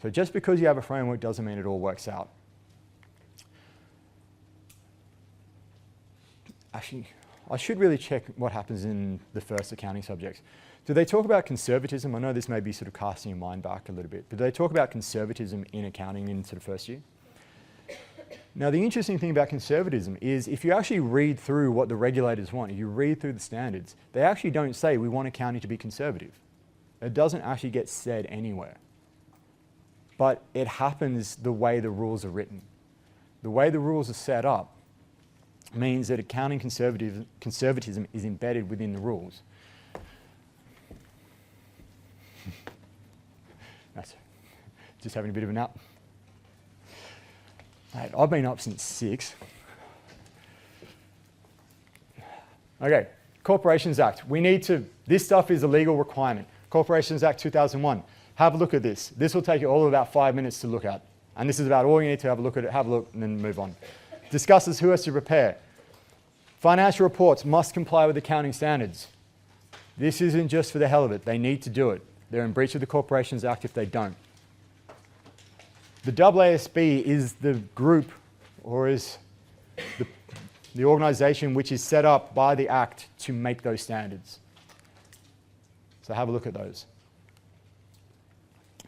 So just because you have a framework doesn't mean it all works out. Actually, I should really check what happens in the first accounting subjects. Do they talk about conservatism? I know this may be sort of casting your mind back a little bit, but do they talk about conservatism in accounting in sort of first year? Now, the interesting thing about conservatism is if you actually read through what the regulators want, if you read through the standards, they actually don't say we want accounting to be conservative. It doesn't actually get said anywhere. But it happens the way the rules are written. The way the rules are set up means that accounting conservatism is embedded within the rules. That's just having a bit of a nap. Mate, I've been up since 6. Okay, Corporations Act. We need to, this stuff is a legal requirement. Corporations Act 2001. Have a look at this. This will take you all of about 5 minutes to look at. And this is about all you need to have a look at it, have a look, and then move on. Discusses who has to prepare. Financial reports must comply with accounting standards. This isn't just for the hell of it. They need to do it. They're in breach of the Corporations Act if they don't. The AASB is the group, or is the organisation which is set up by the Act to make those standards. So have a look at those.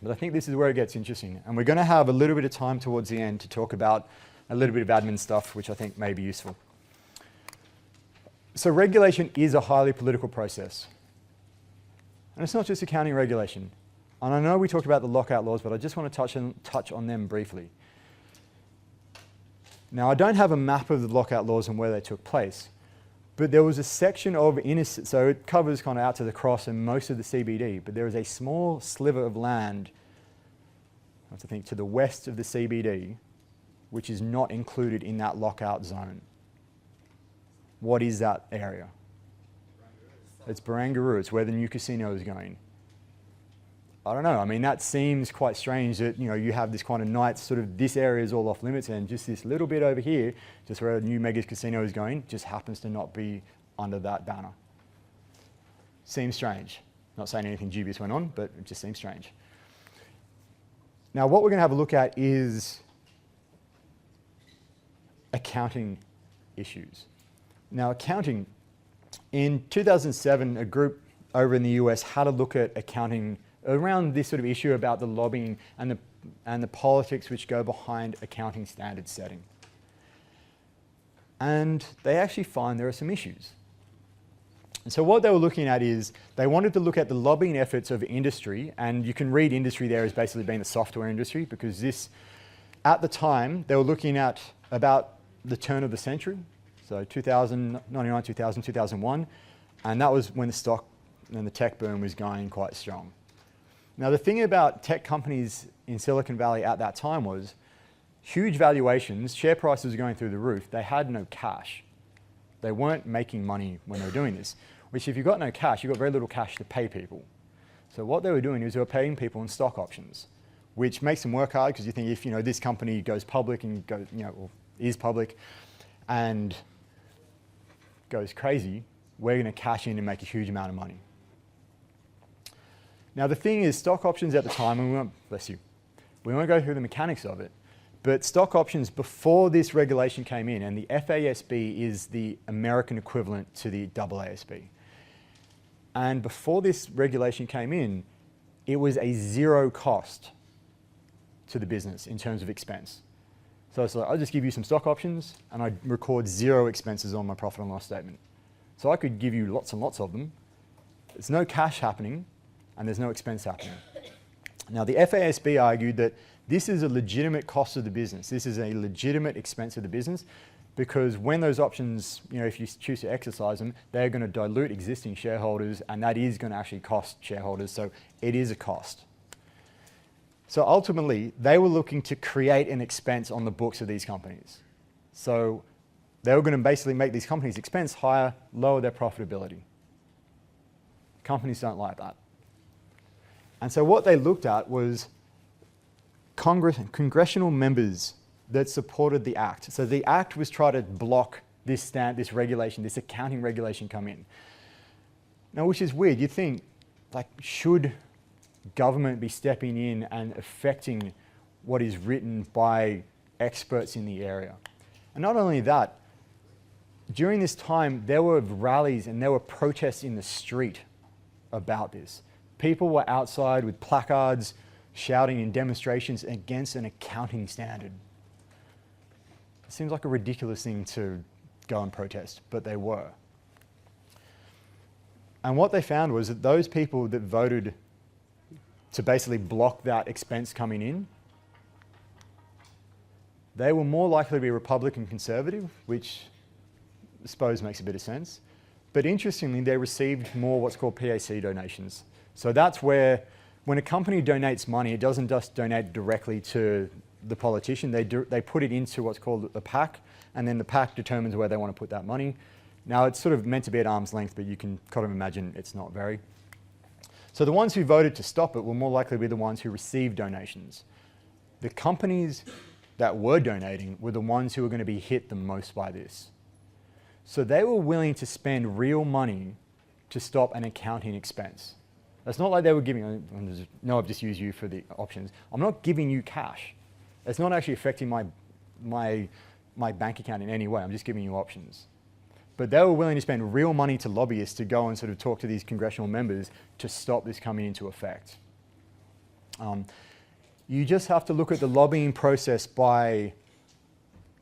But I think this is where it gets interesting. And we're going to have a little bit of time towards the end to talk about a little bit of admin stuff, which I think may be useful. So regulation is a highly political process. And it's not just accounting regulation. And I know we talked about the lockout laws, but I just want to touch on them briefly. Now, I don't have a map of the lockout laws and where they took place, but there was a section of so it covers kind of out to the cross and most of the CBD, but there is a small sliver of land, I have to think, to the west of the CBD, which is not included in that lockout zone. What is that area? It's Barangaroo. It's where the new casino is going. I don't know. I mean, that seems quite strange that, you have this kind of night, sort of this area is all off limits and just this little bit over here, just where a new mega casino is going, just happens to not be under that banner. Seems strange. Not saying anything dubious went on, but it just seems strange. Now, what we're going to have a look at is accounting issues. Now, accounting, in 2007, a group over in the US had a look at accounting around this sort of issue about the lobbying and the politics which go behind accounting standard setting. And they actually find there are some issues. And so what they were looking at is they wanted to look at the lobbying efforts of industry, and you can read industry there as basically being the software industry, because this, at the time, they were looking at about the turn of the century, so 2000, 99, 2000, 2001, and that was when the stock and the tech boom was going quite strong. Now, the thing about tech companies in Silicon Valley at that time was huge valuations, share prices were going through the roof, they had no cash. They weren't making money when they were doing this, which if you've got no cash, you've got very little cash to pay people. So what they were doing is they were paying people in stock options, which makes them work hard because you think if this company goes public and goes, or is public and goes crazy, we're going to cash in and make a huge amount of money. Now, the thing is, stock options at the time, and we won't go through the mechanics of it, but stock options before this regulation came in, and the FASB is the American equivalent to the AASB. And before this regulation came in, it was a zero cost to the business in terms of expense. So it's like, I'll just give you some stock options, and I record zero expenses on my profit and loss statement. So I could give you lots and lots of them. There's no cash happening, and there's no expense happening. Now, the FASB argued that this is a legitimate cost of the business. This is a legitimate expense of the business because when those options, if you choose to exercise them, they're going to dilute existing shareholders, and that is going to actually cost shareholders, so it is a cost. So ultimately, they were looking to create an expense on the books of these companies. So they were going to basically make these companies' expense higher, lower their profitability. Companies don't like that. And so what they looked at was congressional members that supported the Act. So the Act was trying to block this regulation, this accounting regulation come in. Now, which is weird. You'd think, should government be stepping in and affecting what is written by experts in the area? And not only that, during this time, there were rallies and there were protests in the street about this. People were outside with placards shouting in demonstrations against an accounting standard. It seems like a ridiculous thing to go and protest, but they were. And what they found was that those people that voted to basically block that expense coming in, they were more likely to be Republican conservative, which I suppose makes a bit of sense. But interestingly, they received more what's called PAC donations. So that's where, when a company donates money, it doesn't just donate directly to the politician. They put it into what's called a PAC, and then the PAC determines where they want to put that money. Now, it's sort of meant to be at arm's length, but you can kind of imagine it's not very. So the ones who voted to stop it will more likely be the ones who received donations. The companies that were donating were the ones who were going to be hit the most by this. So they were willing to spend real money to stop an accounting expense. It's not like they were giving, no, I've just used you for the options. I'm not giving you cash. It's not actually affecting my bank account in any way. I'm just giving you options. But they were willing to spend real money to lobbyists to go and sort of talk to these congressional members to stop this coming into effect. You just have to look at the lobbying process by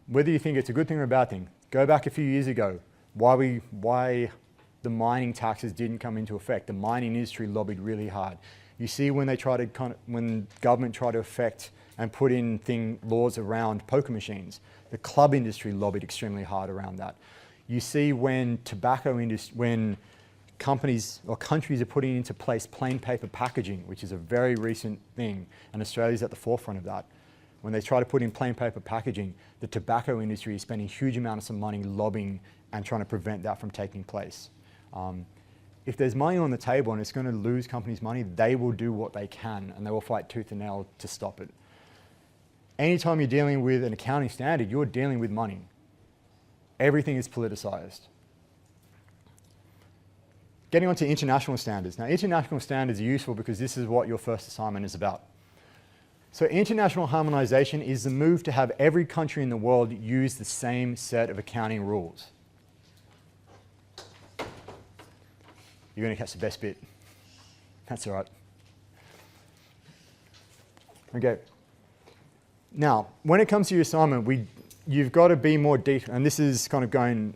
whether you think it's a good thing or a bad thing. Go back a few years ago, why the mining taxes didn't come into effect. The mining industry lobbied really hard. You see when they try to when government tried to affect and put in laws around poker machines, the club industry lobbied extremely hard around that. You see when when companies or countries are putting into place plain paper packaging, which is a very recent thing, and Australia's at the forefront of that. When they try to put in plain paper packaging, the tobacco industry is spending huge amounts of money lobbying and trying to prevent that from taking place. If there's money on the table and it's going to lose companies money, they will do what they can and they will fight tooth and nail to stop it. Anytime you're dealing with an accounting standard, you're dealing with money. Everything is politicized. Getting on to international standards. Now, international standards are useful because this is what your first assignment is about. So international harmonization is the move to have every country in the world use the same set of accounting rules. You're going to catch the best bit. That's all right. Okay. Now, when it comes to your assignment, you've got to be more detailed, and this is kind of going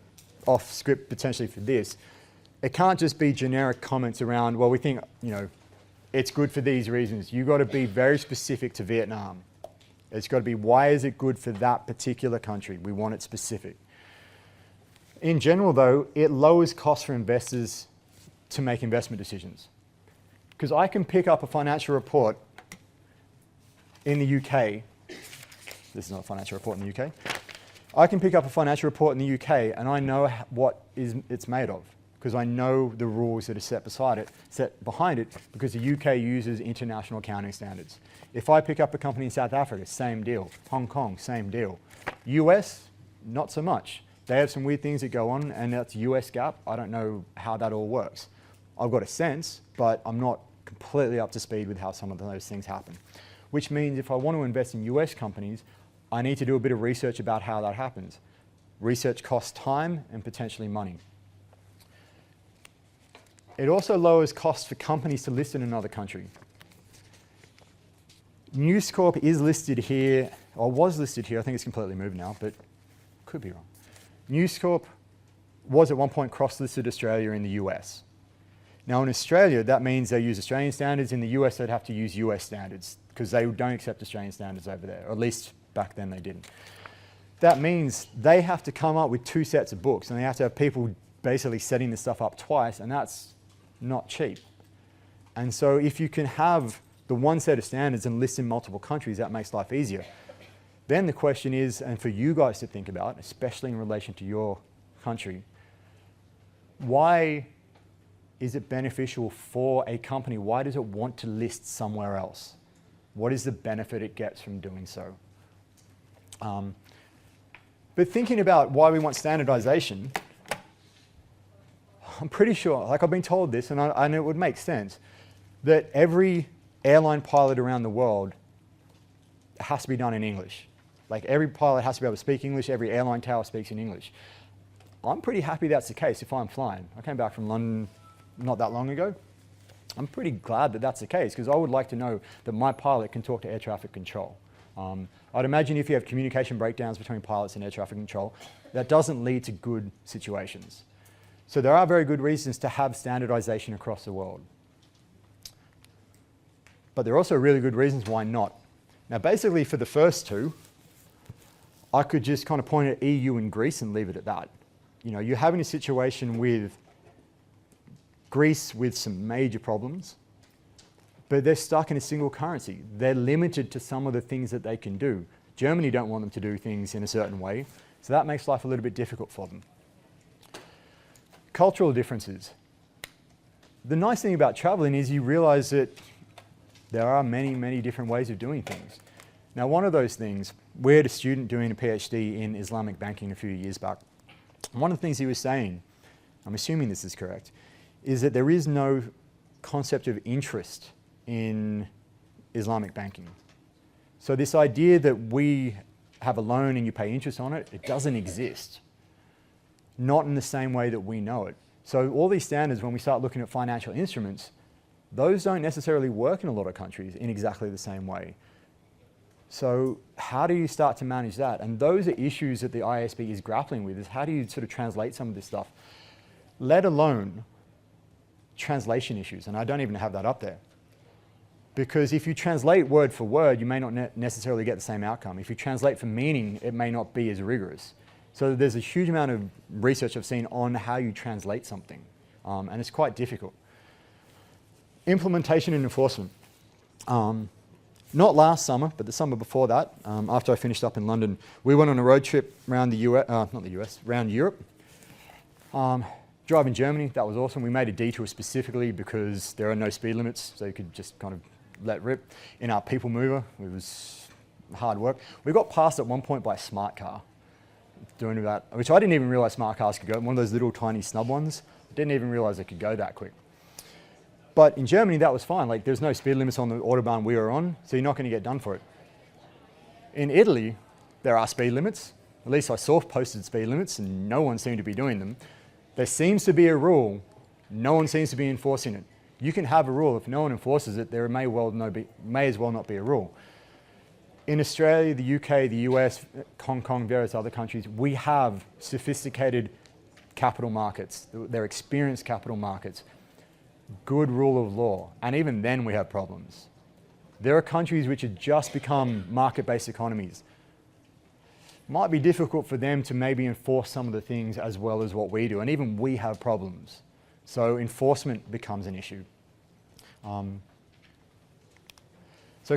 off script potentially for this. It can't just be generic comments around, well, we think, it's good for these reasons. You've got to be very specific to Vietnam. It's got to be, why is it good for that particular country? We want it specific. In general, though, it lowers costs for investors to make investment decisions. Because I can pick up a financial report in the UK. This is not a financial report in the UK. I can pick up a financial report in the UK and I know what it's made of, because I know the rules that are set behind it, because the UK uses international accounting standards. If I pick up a company in South Africa, same deal. Hong Kong, same deal. US, not so much. They have some weird things that go on, and that's US GAAP. I don't know how that all works. I've got a sense, but I'm not completely up to speed with how some of those things happen. Which means if I want to invest in US companies, I need to do a bit of research about how that happens. Research costs time and potentially money. It also lowers costs for companies to list in another country. News Corp is listed here, or was listed here. I think it's completely moved now, but could be wrong. News Corp was at one point cross-listed Australia in the US. Now in Australia, that means they use Australian standards. In the US, they'd have to use US standards because they don't accept Australian standards over there, or at least back then they didn't. That means they have to come up with two sets of books, and they have to have people basically setting this stuff up twice, and that's not cheap. And so if you can have the one set of standards and list in multiple countries, that makes life easier. Then the question is, and for you guys to think about, especially in relation to your country, why is it beneficial for a company? Why does it want to list somewhere else? What is the benefit it gets from doing so? But thinking about why we want standardization, I'm pretty sure, like I've been told this, and it would make sense, that every airline pilot around the world has to be done in English. Like every pilot has to be able to speak English, every airline tower speaks in English. I'm pretty happy that's the case if I'm flying. I came back from London not that long ago. I'm pretty glad that that's the case, because I would like to know that my pilot can talk to air traffic control. I'd imagine if you have communication breakdowns between pilots and air traffic control, that doesn't lead to good situations. So there are very good reasons to have standardization across the world. But there are also really good reasons why not. Now basically for the first two, I could just kind of point at EU and Greece and leave it at that. You know, you're having a situation with Greece with some major problems, but they're stuck in a single currency. They're limited to some of the things that they can do. Germany don't want them to do things in a certain way, so that makes life a little bit difficult for them. Cultural differences. The nice thing about traveling is you realize that there are many, many different ways of doing things. Now, one of those things, we had a student doing a PhD in Islamic banking a few years back. One of the things he was saying, I'm assuming this is correct, is that there is no concept of interest in Islamic banking. So this idea that we have a loan and you pay interest on it, it doesn't exist. Not in the same way that we know it. So all these standards, when we start looking at financial instruments, those don't necessarily work in a lot of countries in exactly the same way. So how do you start to manage that? And those are issues that the IASB is grappling with, is how do you sort of translate some of this stuff, let alone translation issues. And I don't even have that up there. Because if you translate word for word, you may not necessarily get the same outcome. If you translate for meaning, it may not be as rigorous. So there's a huge amount of research I've seen on how you translate something. And it's quite difficult. Implementation and enforcement. Not last summer, but the summer before that, after I finished up in London, we went on a road trip around the US, not the US, around Europe. Driving Germany, that was awesome. We made a detour specifically because there are no speed limits, so you could just kind of let rip. In our people mover, it was hard work. We got passed at one point by a smart car, doing that, which I didn't even realize smart cars could go, one of those little tiny snub ones. Didn't even realize they could go that quick. But in Germany, that was fine. Like, there's no speed limits on the Autobahn we were on, so you're not going to get done for it. In Italy, there are speed limits. At least I saw posted speed limits, and no one seemed to be doing them. There seems to be a rule. No one seems to be enforcing it. You can have a rule. If no one enforces it, there may as well not be a rule. In Australia, the UK, the US, Hong Kong, various other countries, we have sophisticated capital markets. They're experienced capital markets. Good rule of law, and even then we have problems. There are countries which have just become market-based economies. Might be difficult for them to maybe enforce some of the things as well as what we do, and even we have problems. So enforcement becomes an issue. So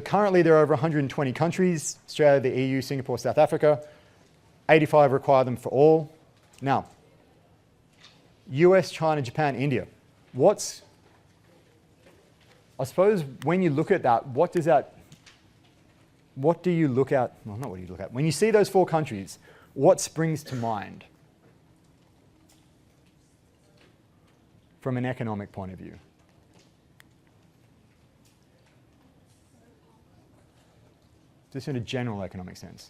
currently there are over 120 countries, Australia, the EU, Singapore, South Africa. 85 require them for all. Now, US, China, Japan, India. I suppose when you look at that, what do you look at? Well, not what do you look at. When you see those four countries, what springs to mind from an economic point of view? Just in a general economic sense.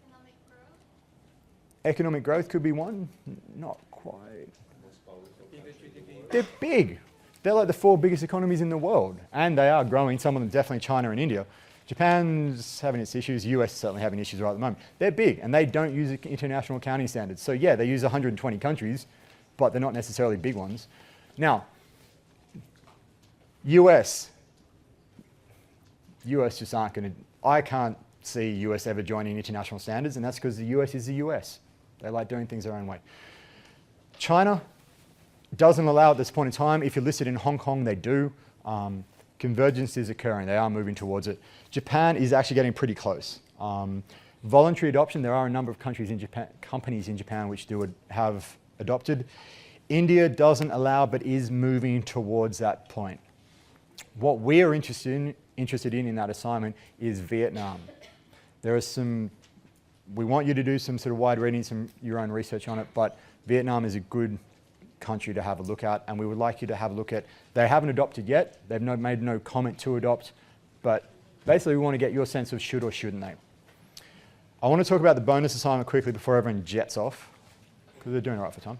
Economic growth? Economic growth could be one. Not quite. Most powerful Biggest country in the GDP. world. They're big. They're like the four biggest economies in the world, and they are growing, some of them definitely China and India. Japan's having its issues, US is certainly having issues right at the moment. They're big, and they don't use international accounting standards. So yeah, they use 120 countries, but they're not necessarily big ones. Now, US just aren't going to, I can't see US ever joining international standards, and that's because the US is the US. They like doing things their own way. China doesn't allow at this point in time. If you're listed in Hong Kong, they do. Convergence is occurring. They are moving towards it. Japan is actually getting pretty close. Voluntary adoption, there are a number of countries in Japan, companies in Japan which have adopted. India doesn't allow, but is moving towards that point. What we are interested in that assignment is Vietnam. There are we want you to do some sort of wide reading, your own research on it, but Vietnam is a good country to have a look at, and we would like you to have a look at. They haven't adopted yet. They've made no comment to adopt, but basically we want to get your sense of should or shouldn't they. I want to talk about the bonus assignment quickly before everyone jets off, because they're doing all right for time.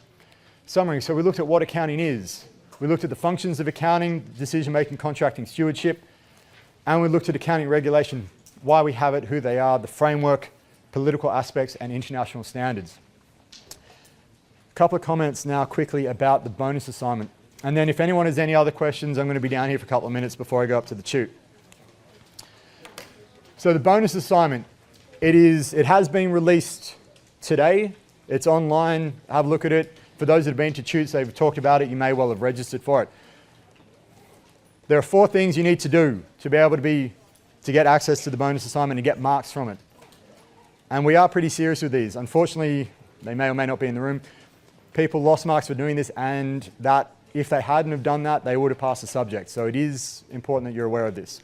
Summary, so we looked at what accounting is, We looked at the functions of accounting, decision-making, contracting, stewardship, and we looked at accounting regulation, why we have it, who they are, the framework, political aspects, and international standards. A couple of comments now quickly about the bonus assignment. And then if anyone has any other questions, I'm going to be down here for a couple of minutes before I go up to the tute. So the bonus assignment, it has been released today. It's online. Have a look at it. For those that have been to tutes, they've talked about it. You may well have registered for it. There are 4 things you need to do to be able to get access to the bonus assignment and get marks from it. And we are pretty serious with these. Unfortunately, they may or may not be in the room. People lost marks for doing this, and that if they hadn't have done that, they would have passed the subject. So it is important that you're aware of this.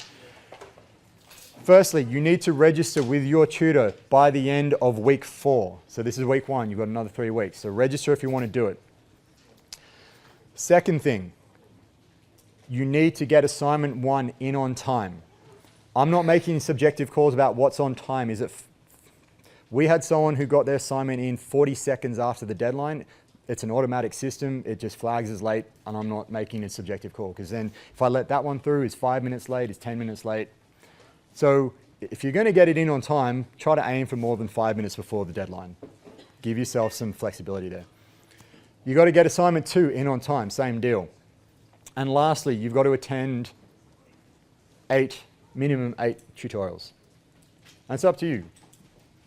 Firstly, you need to register with your tutor by the end of week 4. So this is week 1, you've got another 3 weeks. So register if you want to do it. Second thing, you need to get assignment 1 in on time. I'm not making subjective calls about what's on time. We had someone who got their assignment in 40 seconds after the deadline. It's an automatic system. It just flags as late, and I'm not making a subjective call, because then if I let that one through, it's 5 minutes late, it's 10 minutes late. So if you're going to get it in on time, try to aim for more than 5 minutes before the deadline. Give yourself some flexibility there. You've got to get assignment 2 in on time, same deal. And lastly, you've got to attend minimum 8 tutorials. And it's up to you.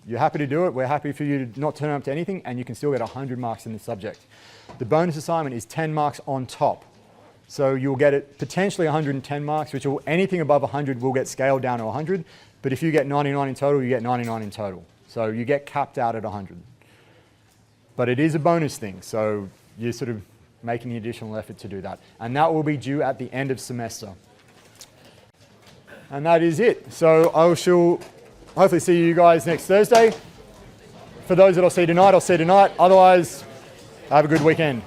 You're happy to do it. We're happy for you to not turn up to anything, and you can still get 100 marks in the subject. The bonus assignment is 10 marks on top. So you'll get it potentially 110 marks, which anything above 100 will get scaled down to 100. But if you get 99 in total, you get 99 in total. So you get capped out at 100. But it is a bonus thing, so you're sort of making the additional effort to do that. And that will be due at the end of semester. And that is it. So I shall hopefully see you guys next Thursday. For those that I'll see tonight, I'll see you tonight. Otherwise, have a good weekend.